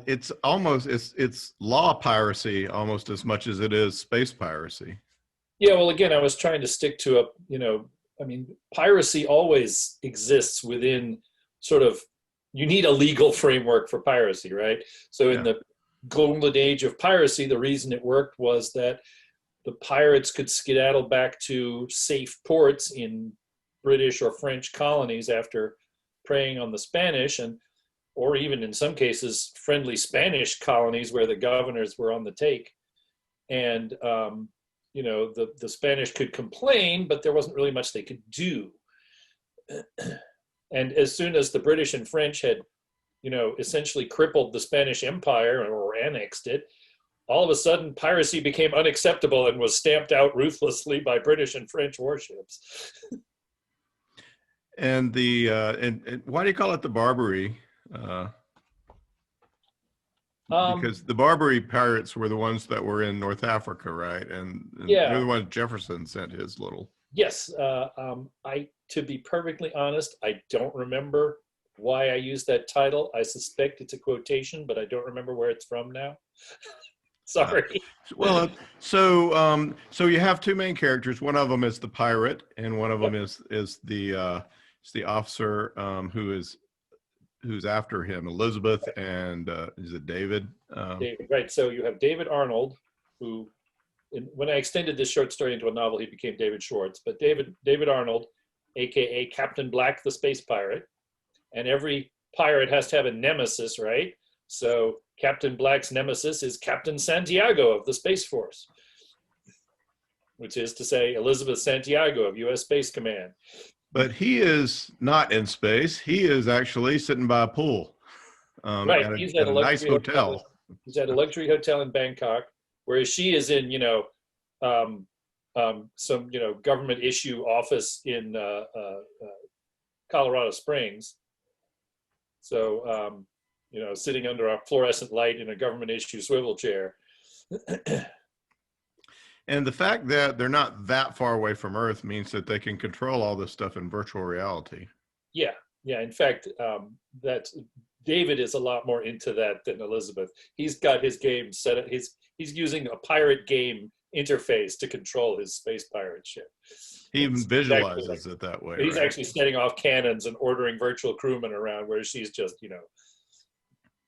[SPEAKER 2] it's almost, it's law piracy almost as much as it is space piracy.
[SPEAKER 4] Yeah, well, again, I was trying to stick to piracy always exists within sort of, you need a legal framework for piracy, right? So in the golden age of piracy, the reason it worked was that the pirates could skedaddle back to safe ports in British or French colonies after preying on the Spanish, or even in some cases, friendly Spanish colonies where the governors were on the take. And, the Spanish could complain, but there wasn't really much they could do. And as soon as the British and French had, essentially crippled the Spanish Empire or annexed it, all of a sudden piracy became unacceptable and was stamped out ruthlessly by British and French warships.
[SPEAKER 2] And the and why do you call it the Barbary? Because the Barbary pirates were the ones that were in North Africa, right? And
[SPEAKER 4] Yeah.
[SPEAKER 2] they're the ones Jefferson sent his little.
[SPEAKER 4] Yes, to be perfectly honest, I don't remember why I used that title. I suspect it's a quotation, but I don't remember where it's from now. Sorry.
[SPEAKER 2] Well, so you have two main characters. One of them is the pirate, and one of them is the officer who's after him, Elizabeth, and is it David?
[SPEAKER 4] David, right. So you have David Arnold, who, when I extended this short story into a novel, he became David Schwartz. But David Arnold, aka Captain Black, the space pirate, and every pirate has to have a nemesis, right? So Captain Black's nemesis is Captain Santiago of the Space Force, which is to say Elizabeth Santiago of U.S. Space Command.
[SPEAKER 2] But he is not in space. He is actually sitting by a pool.
[SPEAKER 4] Right, he's at a
[SPEAKER 2] nice hotel.
[SPEAKER 4] He's at a luxury hotel in Bangkok, whereas she is in, some, government issue office in Colorado Springs. So, sitting under a fluorescent light in a government issue swivel chair.
[SPEAKER 2] And the fact that they're not that far away from Earth means that they can control all this stuff in virtual reality.
[SPEAKER 4] Yeah. In fact, David is a lot more into that than Elizabeth. He's got his game set up. He's using a pirate game interface to control his space pirate ship.
[SPEAKER 2] He even visualizes it that way.
[SPEAKER 4] He's
[SPEAKER 2] right?
[SPEAKER 4] actually setting off cannons and ordering virtual crewmen around, whereas she's just,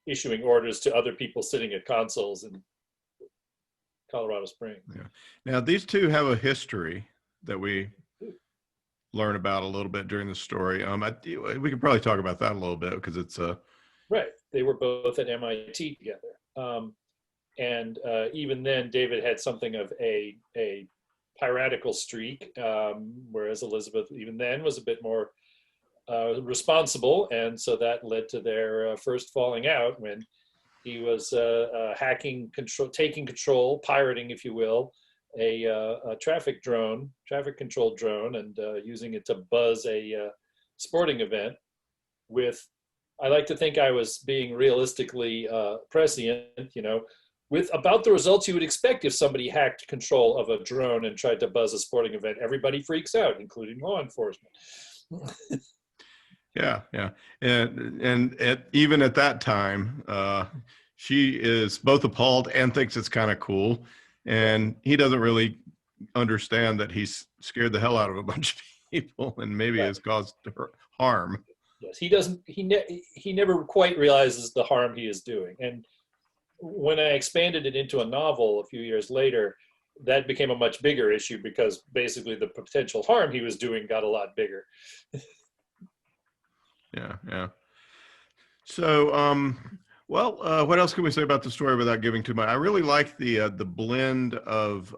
[SPEAKER 4] issuing orders to other people sitting at consoles in Colorado Springs.
[SPEAKER 2] Yeah. Now, these two have a history that we learn about a little bit during the story. We could probably talk about that a little bit because it's
[SPEAKER 4] right. They were both at MIT together, and even then, David had something of a piratical streak, whereas Elizabeth, even then, was a bit more responsible, and so that led to their first falling out when he was taking control, pirating, if you will, a traffic control drone, and using it to buzz a sporting event. I like to think I was being realistically prescient, with about the results you would expect if somebody hacked control of a drone and tried to buzz a sporting event. Everybody freaks out, including law enforcement.
[SPEAKER 2] Yeah. And even at that time, she is both appalled and thinks it's kind of cool. And he doesn't really understand that he's scared the hell out of a bunch of people and maybe has caused her harm.
[SPEAKER 4] Yes, he doesn't. He never quite realizes the harm he is doing. And when I expanded it into a novel a few years later, that became a much bigger issue because basically the potential harm he was doing got a lot bigger.
[SPEAKER 2] Yeah. So, what else can we say about the story without giving too much? I really like the blend of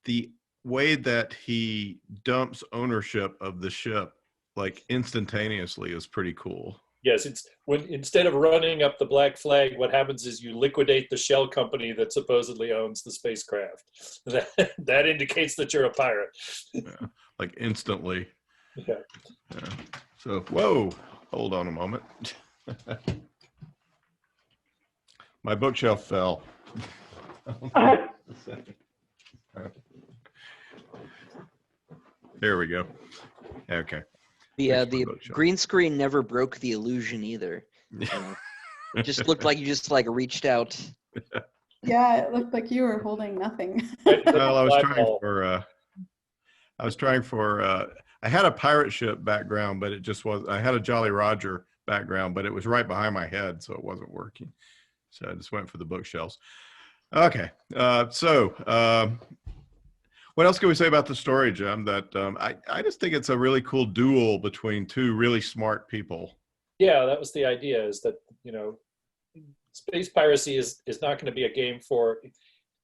[SPEAKER 2] the way that he dumps ownership of the ship like instantaneously is pretty cool.
[SPEAKER 4] Yes, it's when instead of running up the black flag, what happens is you liquidate the shell company that supposedly owns the spacecraft. That indicates that you're a pirate.
[SPEAKER 2] Yeah, like instantly.
[SPEAKER 4] Yeah.
[SPEAKER 2] So, whoa, hold on a moment. My bookshelf fell. There we go. Okay.
[SPEAKER 3] The green screen never broke the illusion either. It just looked like you just reached out.
[SPEAKER 6] Yeah, it looked like you were holding nothing.
[SPEAKER 2] Well, I was trying for I had a pirate ship background, but it just was, I had a Jolly Roger background, but it was right behind my head, so it wasn't working. So I just went for the bookshelves. Okay. So what else can we say about the story, Jim? That I just think it's a really cool duel between two really smart people.
[SPEAKER 4] Yeah, that was the idea, is that, space piracy is not going to be a game for,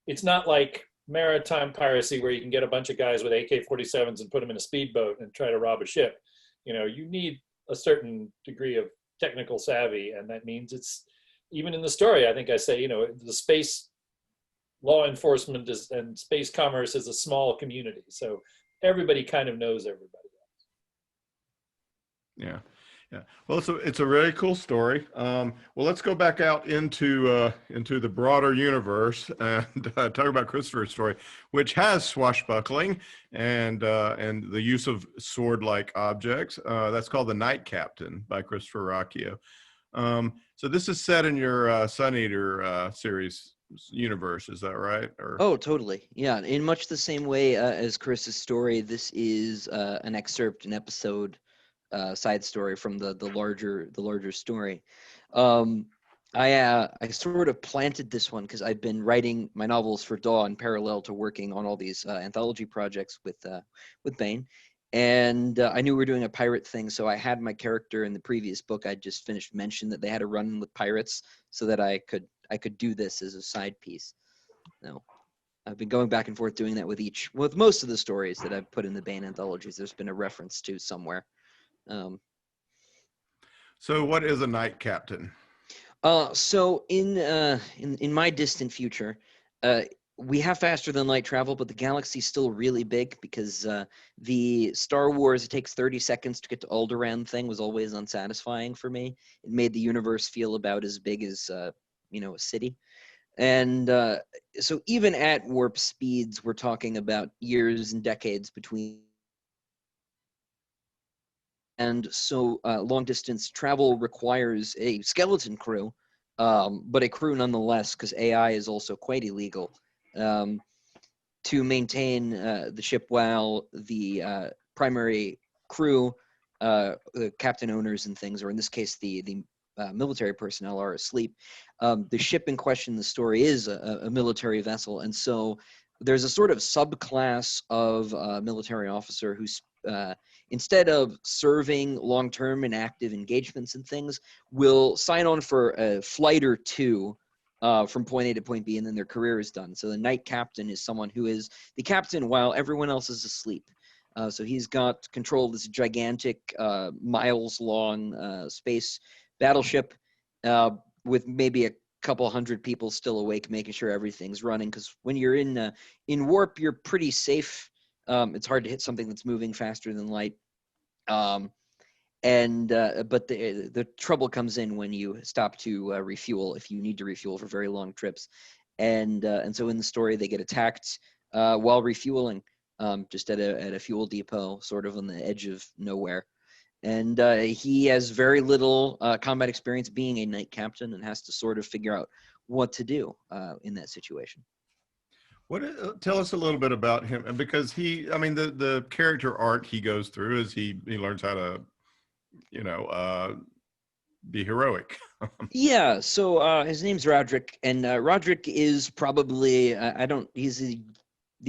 [SPEAKER 4] it's not like maritime piracy where you can get a bunch of guys with AK-47s and put them in a speedboat and try to rob a ship. You need a certain degree of technical savvy, and that means even in the story, I think I say, the space law enforcement and space commerce is a small community. So everybody kind of knows everybody else.
[SPEAKER 2] Yeah. Yeah. Well, it's a really cool story. Well, let's go back out into the broader universe and talk about Christopher's story, which has swashbuckling and the use of sword-like objects. That's called The Night Captain by Christopher Rocchio. So this is set in your Sun Eater series universe, is that right? Or
[SPEAKER 3] Oh, totally. Yeah, in much the same way as Carysa's story, this is an excerpt, an episode, side story from the larger story. I sort of planted this one because I've been writing my novels for DAW in parallel to working on all these anthology projects with Baen, and I knew we were doing a pirate thing, so I had my character in the previous book I just finished mention that they had a run with pirates, so that I could do this as a side piece. Now, I've been going back and forth doing that with most of the stories that I've put in the Baen anthologies. There's been a reference to somewhere.
[SPEAKER 2] So what is a night captain?
[SPEAKER 3] So in my distant future, we have faster than light travel, but the galaxy's still really big because the Star Wars, it takes 30 seconds to get to Alderaan thing was always unsatisfying for me. It made the universe feel about as big as a city. And so even at warp speeds, we're talking about years and decades between. And so long distance travel requires a skeleton crew, but a crew nonetheless, because AI is also quite illegal, to maintain the ship while the primary crew, the captain owners and things, or in this case, the military personnel are asleep. The ship in question, the story, is a military vessel. And so there's a sort of subclass of military officer who's instead of serving long-term and active engagements and things, will sign on for a flight or two from point A to point B, and then their career is done. So the night captain is someone who is the captain while everyone else is asleep. So he's got control of this gigantic, miles-long space battleship with maybe a couple hundred people still awake, making sure everything's running. Because when you're in warp, you're pretty safe. It's hard to hit something that's moving faster than light. But the trouble comes in when you stop to refuel, if you need to refuel for very long trips. And so in the story, they get attacked while refueling, just at a fuel depot, sort of on the edge of nowhere. And he has very little combat experience being a night captain and has to sort of figure out what to do in that situation.
[SPEAKER 2] Tell us a little bit about him, because the character arc he goes through is he learns how to, be heroic.
[SPEAKER 3] Yeah. So his name's Roderick, and Roderick is probably he's the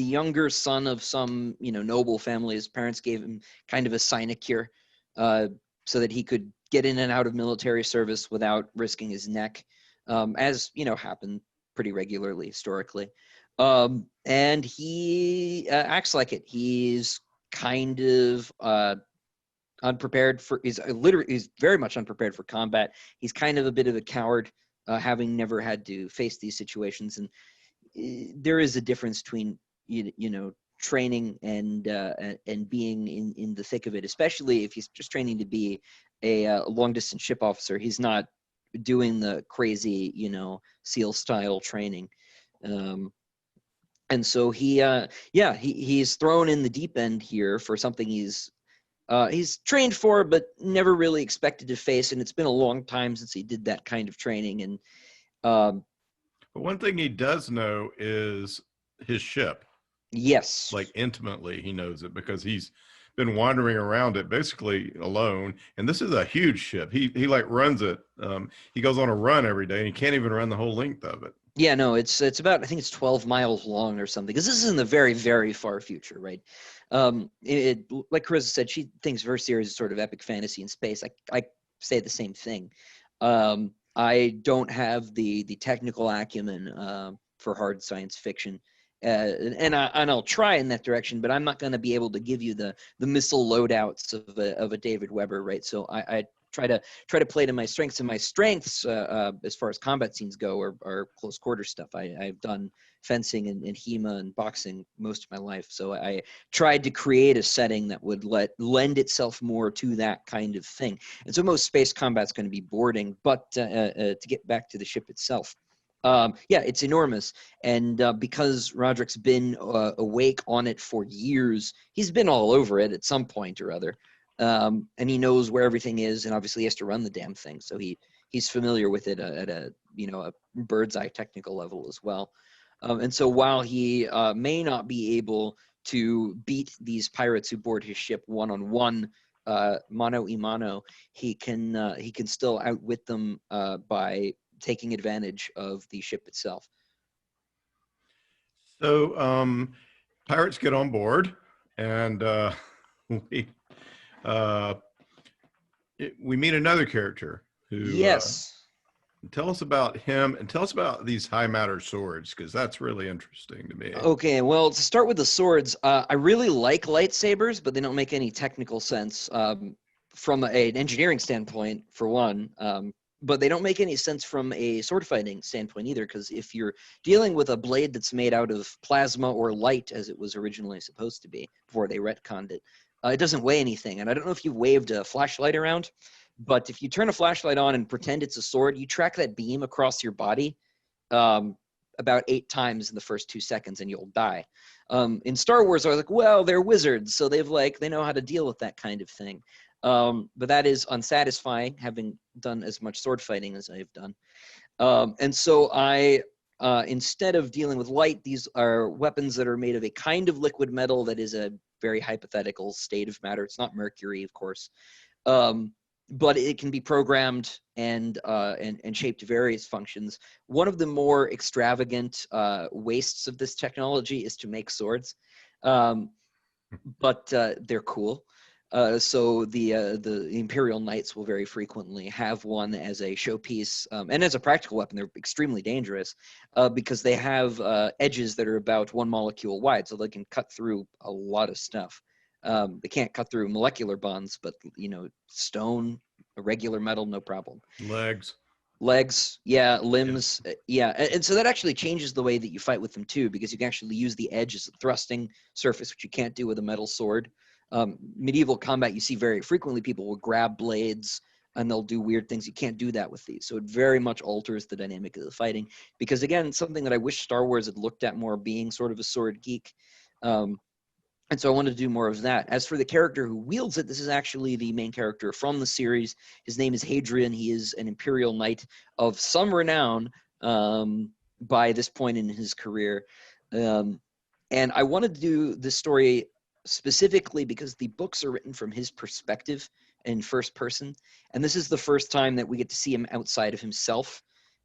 [SPEAKER 3] younger son of some noble family. His parents gave him kind of a sinecure, so that he could get in and out of military service without risking his neck, as happened pretty regularly historically. And he acts like it. He's kind of unprepared for. He's very much unprepared for combat. He's kind of a bit of a coward, having never had to face these situations. And there is a difference between training and being in the thick of it, especially if he's just training to be a long distance ship officer. He's not doing the crazy SEAL style training. And so he's thrown in the deep end here for something he's trained for, but never really expected to face. And it's been a long time since he did that kind of training. And
[SPEAKER 2] but one thing he does know is his ship.
[SPEAKER 3] Yes.
[SPEAKER 2] Like intimately, he knows it because he's been wandering around it basically alone. And this is a huge ship. He like runs it. He goes on a run every day, and he can't even run the whole length of it.
[SPEAKER 3] Yeah, no, it's about, I think it's 12 miles long or something, because this is in the very, very far future, right? Like Carysa said, she thinks of her series as sort of epic fantasy in space. I say the same thing. I don't have the technical acumen for hard science fiction, and I'll try in that direction, but I'm not going to be able to give you the missile loadouts of a David Weber, right? So I try to play to my strengths, and my strengths as far as combat scenes go are close quarter stuff. I've done fencing and HEMA and boxing most of my life, so I tried to create a setting that would lend itself more to that kind of thing. And so most space combat's going to be boarding, but to get back to the ship itself, yeah, it's enormous. And because Roderick's been awake on it for years, he's been all over it at some point or other. And he knows where everything is, and obviously he has to run the damn thing. So he's familiar with it at a bird's eye technical level as well. And so while he may not be able to beat these pirates who board his ship one-on-one, mano a mano, he can still outwit them by taking advantage of the ship itself.
[SPEAKER 2] So pirates get on board, and we meet another character who tell us about him, and tell us about these high matter swords, because that's really interesting to me.
[SPEAKER 3] Okay, well, to start with the swords, I really like lightsabers, but they don't make any technical sense from an engineering standpoint, for one. But they don't make any sense from a sword fighting standpoint either, because if you're dealing with a blade that's made out of plasma or light, as it was originally supposed to be before they retconned it, it doesn't weigh anything. And I don't know if you've waved a flashlight around, but if you turn a flashlight on and pretend it's a sword, you track that beam across your body about 8 times in the first 2 seconds, and you'll die. In Star Wars, I was like, well, they're wizards, so they know how to deal with that kind of thing. But that is unsatisfying, having done as much sword fighting as I've done. And so I, instead of dealing with light, these are weapons that are made of a kind of liquid metal that is a very hypothetical state of matter. It's not mercury, of course. But it can be programmed and shaped to various functions. One of the more extravagant wastes of this technology is to make swords, but they're cool. So the Imperial Knights will very frequently have one as a showpiece, and as a practical weapon. They're extremely dangerous because they have edges that are about 1 molecule wide, so they can cut through a lot of stuff. They can't cut through molecular bonds, but stone, regular metal, no problem. Legs, yeah, limbs, yeah. And so that actually changes the way that you fight with them too, because you can actually use the edge as a thrusting surface, which you can't do with a metal sword. Medieval combat, you see very frequently people will grab blades and they'll do weird things. You can't do that with these. So it very much alters the dynamic of the fighting, because again, something that I wish Star Wars had looked at more, being sort of a sword geek. And so I wanted to do more of that. As for the character who wields it, this is actually the main character from the series. His name is Hadrian. He is an Imperial Knight of some renown by this point in his career. And I wanted to do this story specifically because the books are written from his perspective in first person. And this is the first time that we get to see him outside of himself.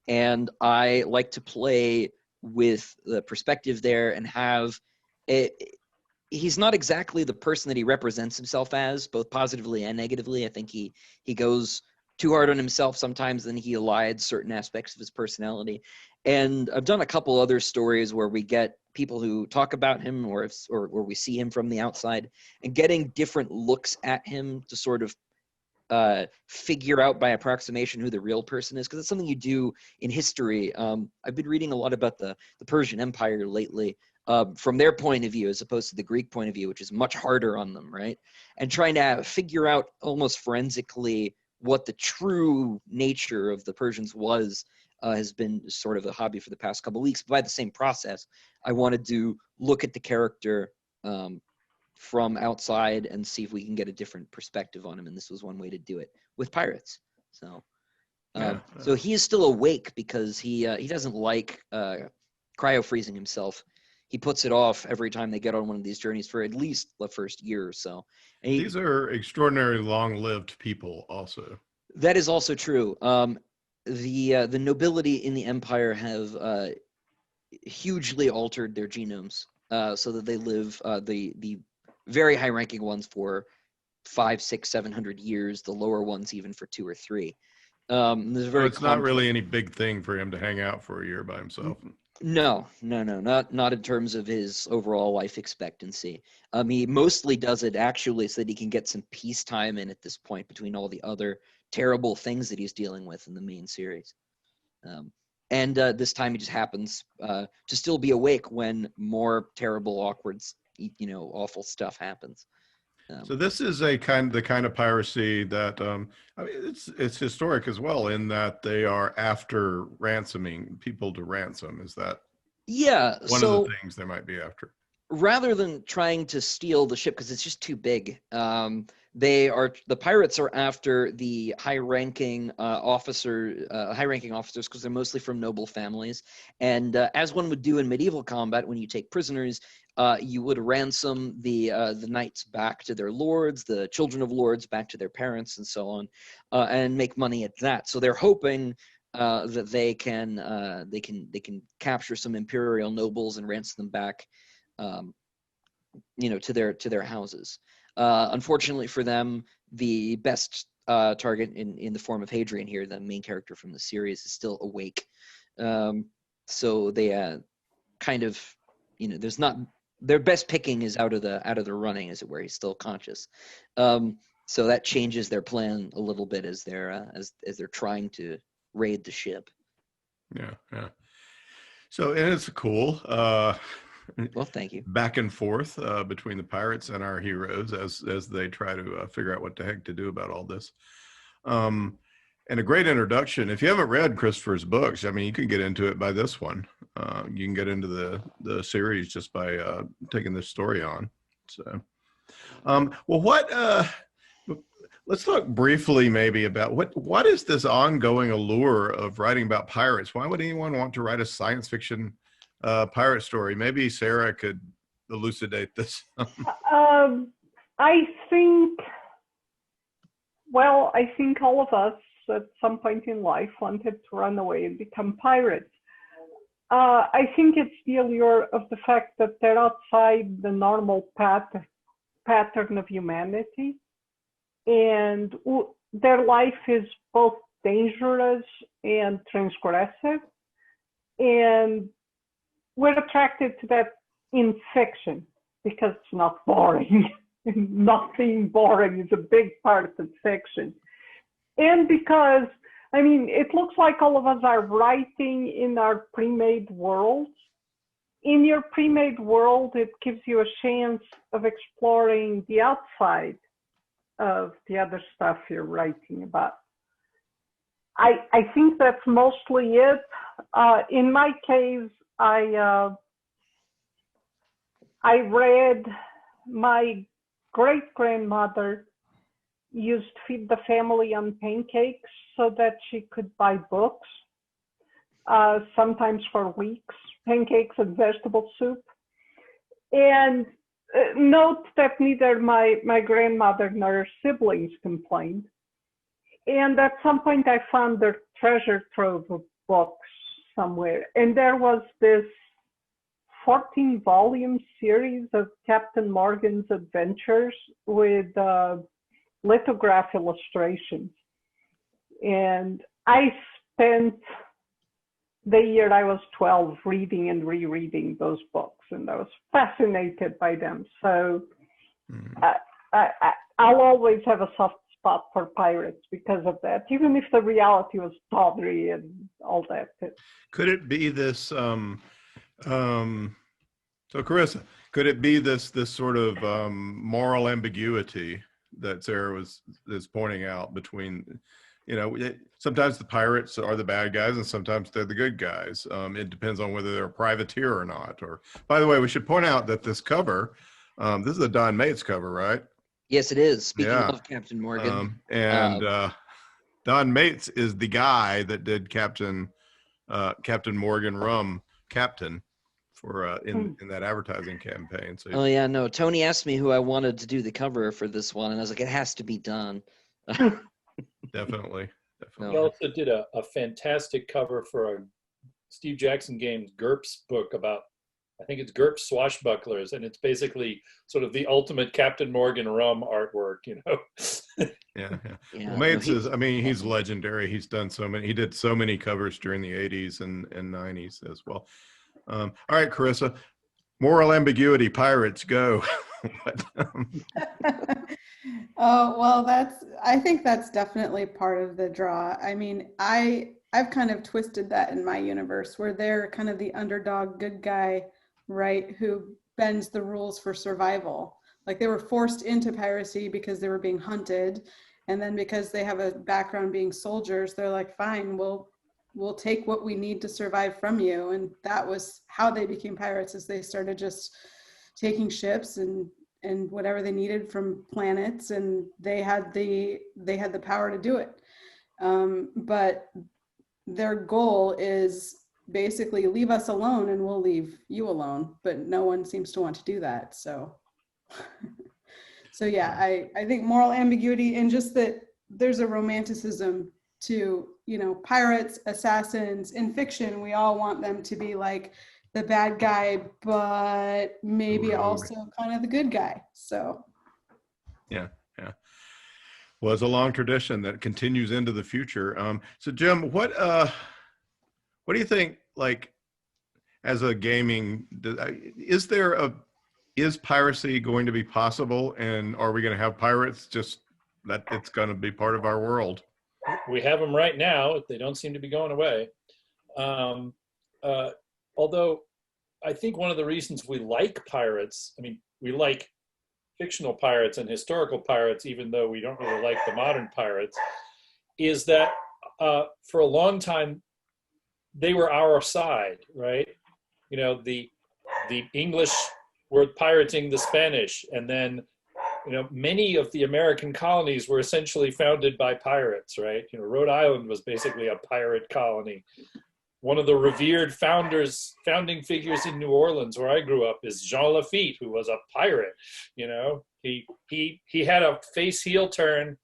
[SPEAKER 3] And I like to play with the perspective there and have he's not exactly the person that he represents himself as, both positively and negatively. I think he goes too hard on himself sometimes, then he elides certain aspects of his personality. And I've done a couple other stories where we get people who talk about him or we see him from the outside, and getting different looks at him to sort of figure out by approximation who the real person is, because it's something you do in history. I've been reading a lot about the Persian Empire lately, from their point of view as opposed to the Greek point of view, which is much harder on them, right? And trying to figure out almost forensically what the true nature of the Persians was has been sort of a hobby for the past couple of weeks. But by the same process, I wanted to look at the character from outside and see if we can get a different perspective on him. And this was one way to do it with pirates. So, so he is still awake because he doesn't like cryo freezing himself. He puts it off every time they get on one of these journeys for at least the first year or so. And
[SPEAKER 2] these are extraordinarily long-lived people also.
[SPEAKER 3] That is also true. The nobility in the empire have hugely altered their genomes so that they live, the very high-ranking ones for 500, 600, 700 years, the lower ones even for 2 or 3.
[SPEAKER 2] It's not really any big thing for him to hang out for a year by himself.
[SPEAKER 3] No, not in terms of his overall life expectancy. He mostly does it actually so that he can get some peacetime in at this point between all the other terrible things that he's dealing with in the main series. And this time he just happens to still be awake when more terrible, awkward, awful stuff happens.
[SPEAKER 2] So this is the kind of piracy that I mean, it's historic as well, in that they are after ransoming people to ransom. Is that one of the things they might be after?
[SPEAKER 3] Rather than trying to steal the ship because it's just too big, the pirates are after the high-ranking officers because they're mostly from noble families. And as one would do in medieval combat, when you take prisoners, you would ransom the knights back to their lords, the children of lords back to their parents, and so on, and make money at that. So they're hoping that they can capture some imperial nobles and ransom them back, to their houses. Unfortunately for them, the best target in the form of Hadrian here, the main character from the series, is still awake. So they kind of, there's not, their best picking is out of the running, as it were. He's still conscious. So that changes their plan a little bit as they're trying to raid the ship.
[SPEAKER 2] Yeah. So, and it's cool.
[SPEAKER 3] Well, thank you.
[SPEAKER 2] Back and forth between the pirates and our heroes as they try to figure out what the heck to do about all this. And a great introduction. If you haven't read Christopher's books, I mean, you can get into it by this one. You can get into the series just by taking this story on. So, let's talk briefly maybe about what is this ongoing allure of writing about pirates? Why would anyone want to write a science fiction pirate story? Maybe Sarah could elucidate this.
[SPEAKER 5] I think all of us at some point in life wanted to run away and become pirates. I think it's the allure of the fact that they're outside the normal pattern of humanity, and their life is both dangerous and transgressive, and we're attracted to that in fiction because it's not boring. Not being boring is a big part of fiction. And because, I mean, it looks like all of us are writing in our pre-made worlds. In your pre-made world, it gives you a chance of exploring the outside of the other stuff you're writing about. I think that's mostly it. In my case, I read, my great-grandmother used to feed the family on pancakes so that she could buy books, sometimes for weeks, pancakes and vegetable soup. And note that neither my grandmother nor her siblings complained. And at some point I found their treasure trove of books somewhere. And there was this 14-volume series of Captain Morgan's adventures with lithograph illustrations. And I spent the year I was 12 reading and rereading those books, and I was fascinated by them. So I'll always have a soft spot for pirates because of that, even if the reality was tawdry and all that.
[SPEAKER 2] Could it be this, so Carysa, could it be this sort of moral ambiguity that Sarah is pointing out between, sometimes the pirates are the bad guys and sometimes they're the good guys. It depends on whether they're a privateer or not. Or, by the way, we should point out that this cover, this is a Don Maitz cover, right?
[SPEAKER 3] Yes, it is. Speaking of Captain Morgan.
[SPEAKER 2] Don Maitz is the guy that did Captain Morgan Rum Captain for in that advertising campaign. So
[SPEAKER 3] Tony asked me who I wanted to do the cover for this one, and I was like, it has to be Don.
[SPEAKER 2] Definitely.
[SPEAKER 4] He also did a fantastic cover for a Steve Jackson Games GURPS book about, I think it's GURPS swashbucklers, and it's basically sort of the ultimate Captain Morgan Rum artwork,
[SPEAKER 2] Yeah. Well, Maitz is, he's legendary. He did so many covers during the 80s and 90s as well. All right, Carysa, Moral ambiguity, pirates, go. What,
[SPEAKER 6] Oh, well, I think that's definitely part of the draw. I mean, I've kind of twisted that in my universe where they're kind of the underdog good guy, right, who bends the rules for survival. Like they were forced into piracy because they were being hunted, and then because they have a background being soldiers, they're like, fine, we'll take what we need to survive from you. And that was how they became pirates, is they started just taking ships and whatever they needed from planets, and they had the power to do it. But their goal is basically leave us alone and we'll leave you alone, but no one seems to want to do that. So so yeah, I think moral ambiguity, and just that there's a romanticism to, you know, pirates, assassins. In fiction, we all want them to be like the bad guy, but maybe also kind of the good guy. So
[SPEAKER 2] yeah. Well, it's a long tradition that continues into the future. So Jim, what do you think, like, as a gaming, is piracy going to be possible, and are we going to have pirates, just that it's going to be part of our world?
[SPEAKER 4] We have them right now. They don't seem to be going away. Although I think one of the reasons we like pirates, I mean, we like fictional pirates and historical pirates, even though we don't really like the modern pirates, is that for a long time, they were our side, right? You know, the English were pirating the Spanish, and then, you know, many of the American colonies were essentially founded by pirates, right? You know, Rhode Island was basically a pirate colony. One of the revered founding figures in New Orleans, where I grew up, is Jean Lafitte, who was a pirate. You know, he had a face heel turn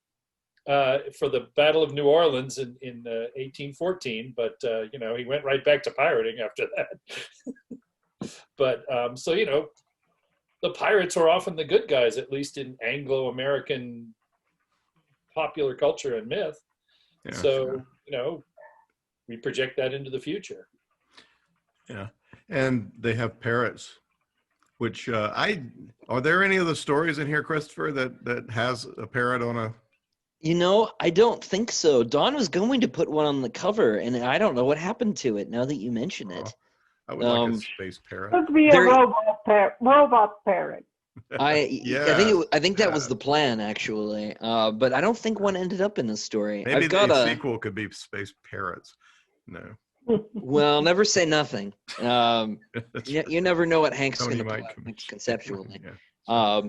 [SPEAKER 4] for the Battle of New Orleans in 1814, but you know, he went right back to pirating after that. But so, you know, the pirates are often the good guys, at least in Anglo-American popular culture and myth. Yeah, so sure. You know, we project that into the future.
[SPEAKER 2] Yeah, and they have parrots, which are there any of the stories in here, Christopher, that has a parrot on a?
[SPEAKER 3] You know, I don't think so. Dawn was going to put one on the cover, and I don't know what happened to it now that you mention it.
[SPEAKER 2] I would like a space parrot.
[SPEAKER 5] Could be a robot parrot.
[SPEAKER 3] I think that was the plan, actually, but I don't think one ended up in the story.
[SPEAKER 2] Maybe the sequel could be space parrots. No.
[SPEAKER 3] Well, never say nothing. You never know what Hank's going to pull out conceptually.
[SPEAKER 2] Yeah.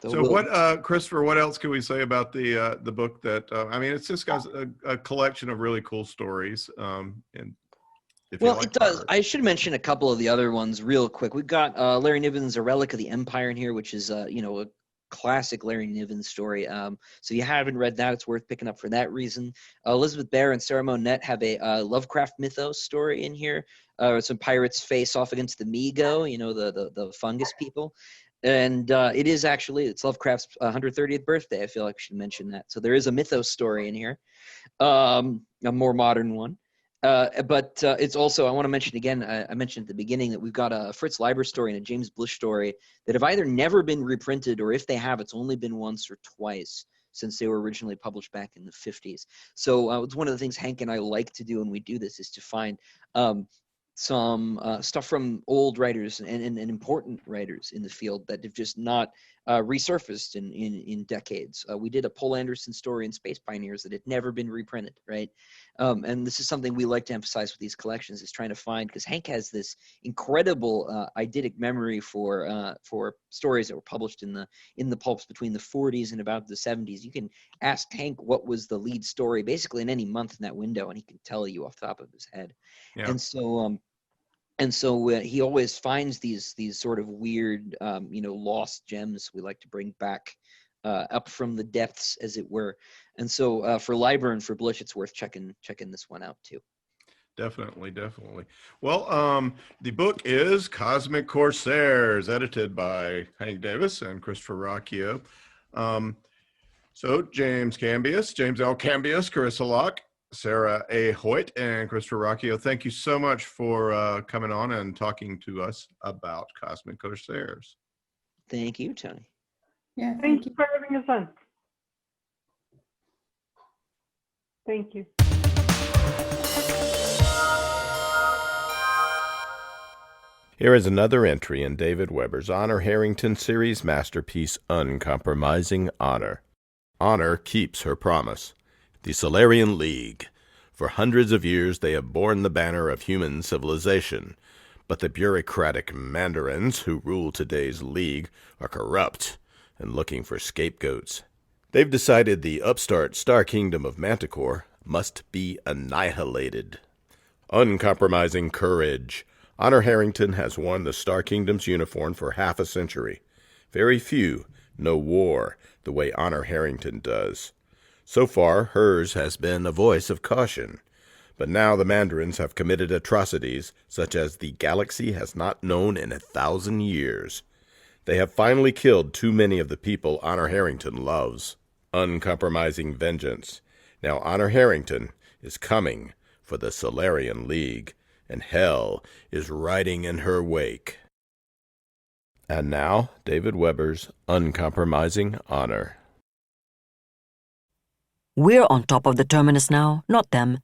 [SPEAKER 2] So what, Christopher, what else can we say about the book that, I mean, it's just got a collection of really cool stories. And
[SPEAKER 3] well, it does. I should mention a couple of the other ones real quick. We've got Larry Niven's A Relic of the Empire in here, which is, you know, a classic Larry Niven story. So if you haven't read that, it's worth picking up for that reason. Elizabeth Bear and Sarah Monette have a Lovecraft mythos story in here. Some pirates face off against the Migo, you know, the fungus people. And it's Lovecraft's 130th birthday. I feel like I should mention that. So there is a mythos story in here, a more modern one. But it's also, I want to mention again, I mentioned at the beginning that we've got a Fritz Leiber story and a James Blish story that have either never been reprinted, or if they have, it's only been once or twice since they were originally published back in the 50s. So it's one of the things Hank and I like to do when we do this, is to find some stuff from old writers and important writers in the field that have just not resurfaced in decades. We did a Poul Anderson story in Space Pioneers that had never been reprinted, right? And this is something we like to emphasize with these collections, is trying to find, because Hank has this incredible eidetic memory for stories that were published in the pulps between the 40s and about the 70s. You can ask Hank what was the lead story basically in any month in that window, and he can tell you off the top of his head. Yeah. And so he always finds these sort of weird, you know, lost gems we like to bring back up from the depths, as it were. And so for Leiber and for Blish, it's worth checking this one out too.
[SPEAKER 2] Definitely. Well, the book is Cosmic Corsairs, edited by Hank Davis and Christopher Rocchio. So James L. Cambias, Carysa Locke, Sarah A. Hoyt and Christopher Rocchio, thank you so much for coming on and talking to us about Cosmic Corsairs.
[SPEAKER 3] Thank you, Tony.
[SPEAKER 6] Yeah,
[SPEAKER 5] Thank
[SPEAKER 6] thank
[SPEAKER 5] you
[SPEAKER 6] you.
[SPEAKER 5] for having us on. Thank you.
[SPEAKER 2] Here is another entry in David Weber's Honor Harrington series masterpiece, Uncompromising Honor. Honor keeps her promise. The Solarian League. For hundreds of years they have borne the banner of human civilization, but the bureaucratic mandarins who rule today's League are corrupt and looking for scapegoats. They've decided the upstart Star Kingdom of Manticore must be annihilated. Uncompromising courage. Honor Harrington has worn the Star Kingdom's uniform for half a century. Very few know war the way Honor Harrington does. So far, hers has been a voice of caution. But now the Mandarins have committed atrocities such as the galaxy has not known in 1,000 years. They have finally killed too many of the people Honor Harrington loves. Uncompromising vengeance. Now Honor Harrington is coming for the Solarian League, and hell is riding in her wake. And now, David Weber's Uncompromising Honor.
[SPEAKER 7] We're on top of the terminus now, not them.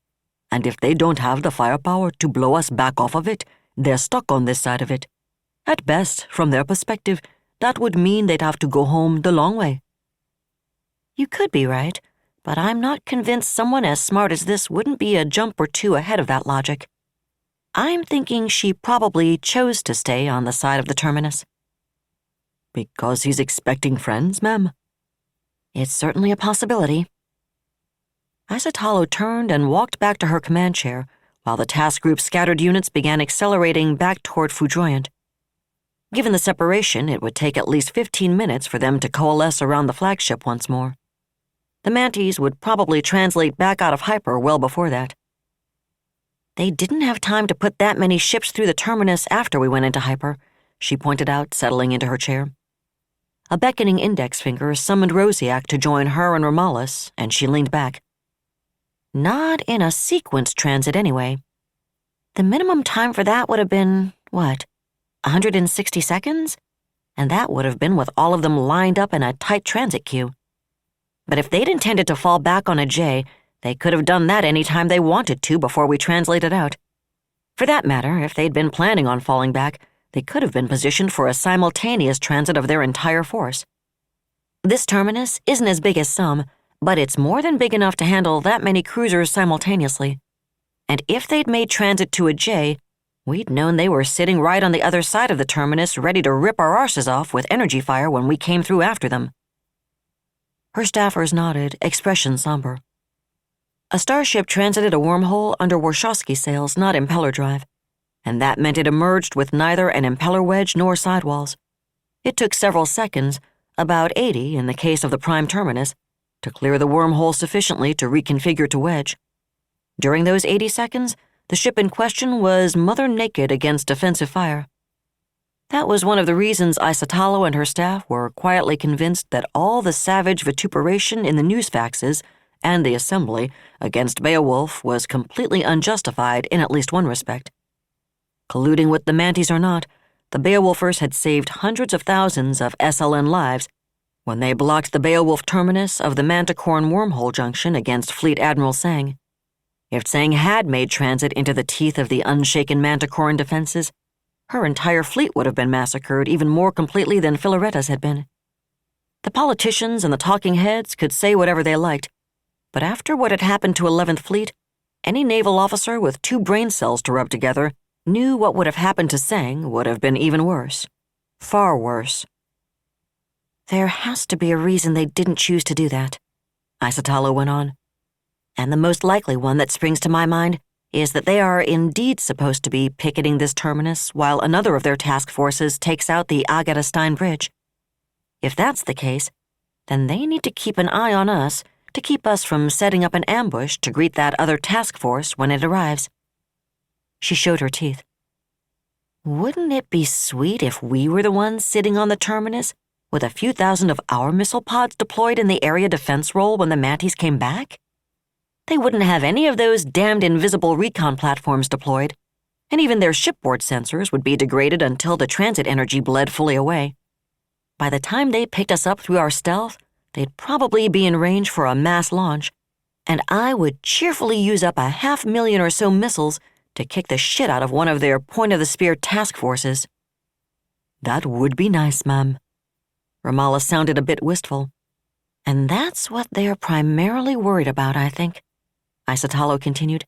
[SPEAKER 7] And if they don't have the firepower to blow us back off of it, they're stuck on this side of it. At best, from their perspective, that would mean they'd have to go home the long way. You could be right, but I'm not convinced someone as smart as this wouldn't be a jump or two ahead of that logic. I'm thinking she probably chose to stay on the side of the terminus. Because he's expecting friends, ma'am? It's certainly a possibility. Isotalo turned and walked back to her command chair, while the task group's scattered units began accelerating back toward Foudroyant. Given the separation, it would take at least 15 minutes for them to coalesce around the flagship once more. The Manties would probably translate back out of hyper well before that. They didn't have time to put that many ships through the terminus after we went into hyper, she pointed out, settling into her chair. A beckoning index finger summoned Rosiak to join her and Romalis, and she leaned back. Not in a sequence transit, anyway. The minimum time for that would have been, 160 seconds? And that would have been with all of them lined up in a tight transit queue. But if they'd intended to fall back on a J, they could have done that any time they wanted to before we translated out. For that matter, if they'd been planning on falling back, they could have been positioned for a simultaneous transit of their entire force. This terminus isn't as big as some, but it's more than big enough to handle that many cruisers simultaneously. And if they'd made transit to a J, we'd known they were sitting right on the other side of the terminus ready to rip our arses off with energy fire when we came through after them. Her staffers nodded, expression somber. A starship transited a wormhole under Warshawski sails, not impeller drive, and that meant it emerged with neither an impeller wedge nor sidewalls. It took several seconds, about 80 in the case of the prime terminus, to clear the wormhole sufficiently to reconfigure to wedge. During those 80 seconds, the ship in question was mother naked against defensive fire. That was one of the reasons Isotalo and her staff were quietly convinced that all the savage vituperation in the news faxes and the assembly against Beowulf was completely unjustified in at least one respect. Colluding with the Manties or not, the Beowulfers had saved hundreds of thousands of SLN lives when they blocked the Beowulf terminus of the Manticorn wormhole junction against Fleet Admiral Sang. If Sang had made transit into the teeth of the unshaken Manticoran defenses, her entire fleet would have been massacred even more completely than Filaretta's had been. The politicians and the talking heads could say whatever they liked, but after what had happened to 11th Fleet, any naval officer with 2 brain cells to rub together knew what would have happened to Sang would have been even worse. Far worse. There has to be a reason they didn't choose to do that, Isotalo went on. And the most likely one that springs to my mind is that they are indeed supposed to be picketing this terminus while another of their task forces takes out the Agatha Stein Bridge. If that's the case, then they need to keep an eye on us to keep us from setting up an ambush to greet that other task force when it arrives. She showed her teeth. Wouldn't it be sweet if we were the ones sitting on the terminus with a few thousand of our missile pods deployed in the area defense role when the Manties came back? They wouldn't have any of those damned invisible recon platforms deployed, and even their shipboard sensors would be degraded until the transit energy bled fully away. By the time they picked us up through our stealth, they'd probably be in range for a mass launch, and I would cheerfully use up 500,000 or so missiles to kick the shit out of one of their point-of-the-spear task forces. That would be nice, ma'am. Ramallah sounded a bit wistful. And that's what they're primarily worried about, I think, Isatalo continued.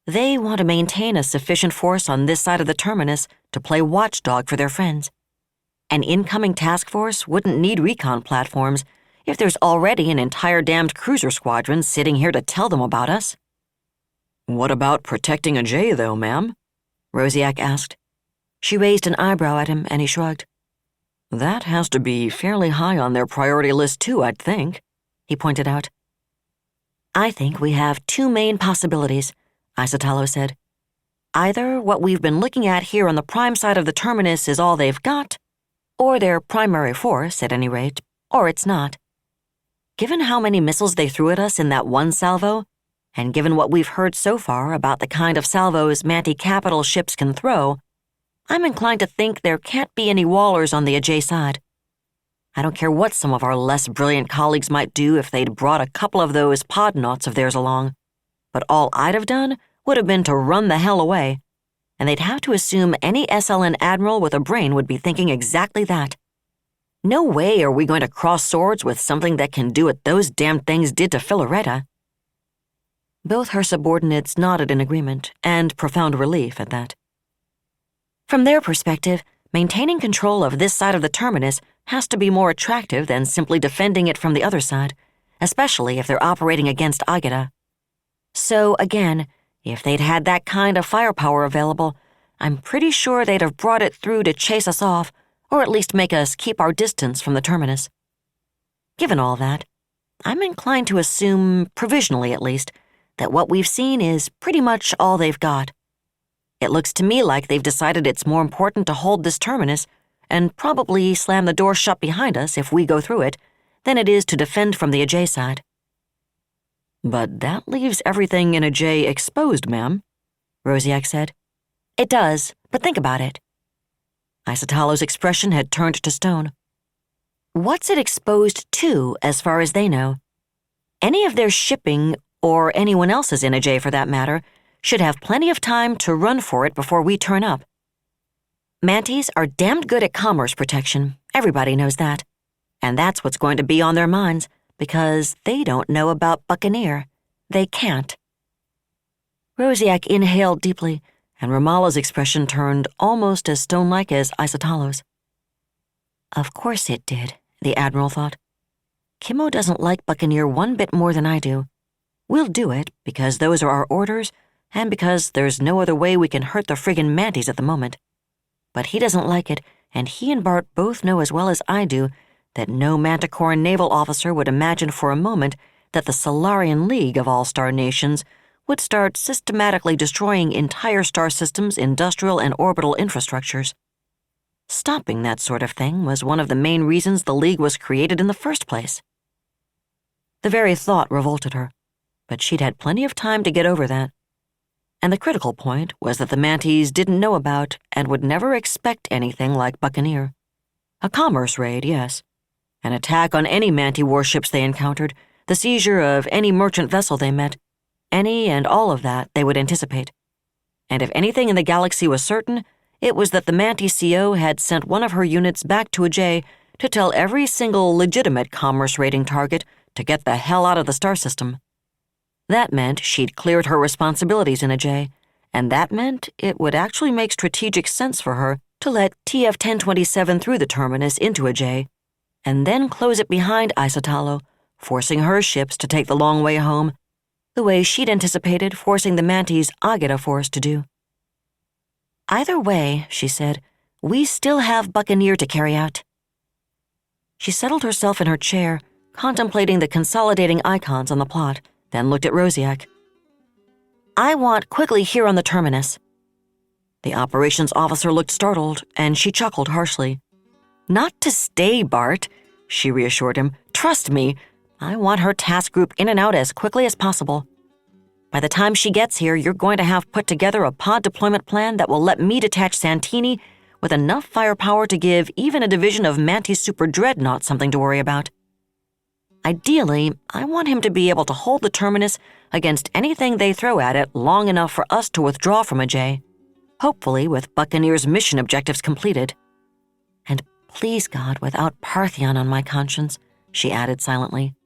[SPEAKER 7] They want to maintain a sufficient force on this side of the terminus to play watchdog for their friends. An incoming task force wouldn't need recon platforms if there's already an entire damned cruiser squadron sitting here to tell them about us. What about protecting Ajay, though, ma'am? Rosiak asked. She raised an eyebrow at him, and he shrugged. That has to be fairly high on their priority list, too, I'd think, he pointed out. I think we have two main possibilities, Isatalo said. Either what we've been looking at here on the prime side of the terminus is all they've got, or their primary force, at any rate, or it's not. Given how many missiles they threw at us in that one salvo, and given what we've heard so far about the kind of salvos Manti-Capital ships can throw, I'm inclined to think there can't be any wallers on the Ajay side. I don't care what some of our less brilliant colleagues might do if they'd brought a couple of those podnauts of theirs along, but all I'd have done would have been to run the hell away, and they'd have to assume any SLN admiral with a brain would be thinking exactly that. No way are we going to cross swords with something that can do what those damned things did to Filaretta. Both her subordinates nodded in agreement, and profound relief at that. From their perspective, maintaining control of this side of the terminus has to be more attractive than simply defending it from the other side, especially if they're operating against Agata. So, again, if they'd had that kind of firepower available, I'm pretty sure they'd have brought it through to chase us off, or at least make us keep our distance from the terminus. Given all that, I'm inclined to assume, provisionally at least, that what we've seen is pretty much all they've got. It looks to me like they've decided it's more important to hold this terminus, and probably slam the door shut behind us if we go through it, than it is to defend from the Ajay side. But that leaves everything in Ajay exposed, ma'am, Rosiak said. It does, but think about it. Isatalo's expression had turned to stone. What's it exposed to, as far as they know? Any of their shipping, or anyone else's in Ajay for that matter, should have plenty of time to run for it before we turn up. Mantis are damned good at commerce protection, everybody knows that. And that's what's going to be on their minds, because they don't know about Buccaneer. They can't. Rosiak inhaled deeply, and Ramallah's expression turned almost as stone-like as Isatalo's. Of course it did, the Admiral thought. Kimmo doesn't like Buccaneer one bit more than I do. We'll do it because those are our orders, and because there's no other way we can hurt the friggin' Mantis at the moment. But he doesn't like it, and he and Bart both know as well as I do that no Manticoran naval officer would imagine for a moment that the Solarian League of all-star nations would start systematically destroying entire star systems' industrial and orbital infrastructures. Stopping that sort of thing was one of the main reasons the League was created in the first place. The very thought revolted her, but she'd had plenty of time to get over that. And the critical point was that the Mantis didn't know about and would never expect anything like Buccaneer. A commerce raid, yes. An attack on any Manti warships they encountered, the seizure of any merchant vessel they met, any and all of that they would anticipate. And if anything in the galaxy was certain, it was that the Manti CO had sent one of her units back to Ajay to tell every single legitimate commerce raiding target to get the hell out of the star system. That meant she'd cleared her responsibilities in Ajay, and that meant it would actually make strategic sense for her to let TF-1027 through the terminus into Ajay, and then close it behind Isatalo, forcing her ships to take the long way home, the way she'd anticipated forcing the Mantis' Agata force to do. Either way, she said, we still have Buccaneer to carry out. She settled herself in her chair, contemplating the consolidating icons on the plot, then looked at Rosiak. I want quickly here on the terminus. The operations officer looked startled, and she chuckled harshly. Not to stay, Bart, she reassured him. Trust me, I want her task group in and out as quickly as possible. By the time she gets here, you're going to have put together a pod deployment plan that will let me detach Santini with enough firepower to give even a division of Mantis Super Dreadnought something to worry about. Ideally, I want him to be able to hold the Terminus against anything they throw at it long enough for us to withdraw from Ajay, hopefully with Buccaneer's mission objectives completed. And please, God, without Parthian on my conscience, she added silently.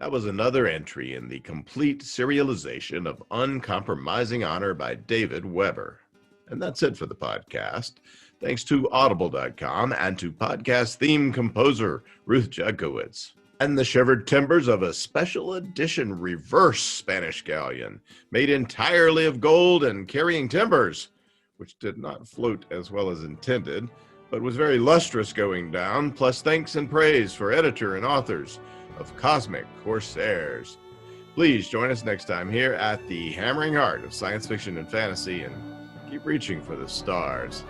[SPEAKER 2] That was another entry in the complete serialization of Uncompromising Honor by David Weber. And that's it for the podcast. Thanks to Audible.com and to podcast theme composer Ruth Judkowitz. And the shivered timbers of a special edition reverse Spanish galleon made entirely of gold and carrying timbers, which did not float as well as intended, but was very lustrous going down, plus thanks and praise for editor and authors of Cosmic Corsairs. Please join us next time here at the hammering heart of science fiction and fantasy, and keep reaching for the stars.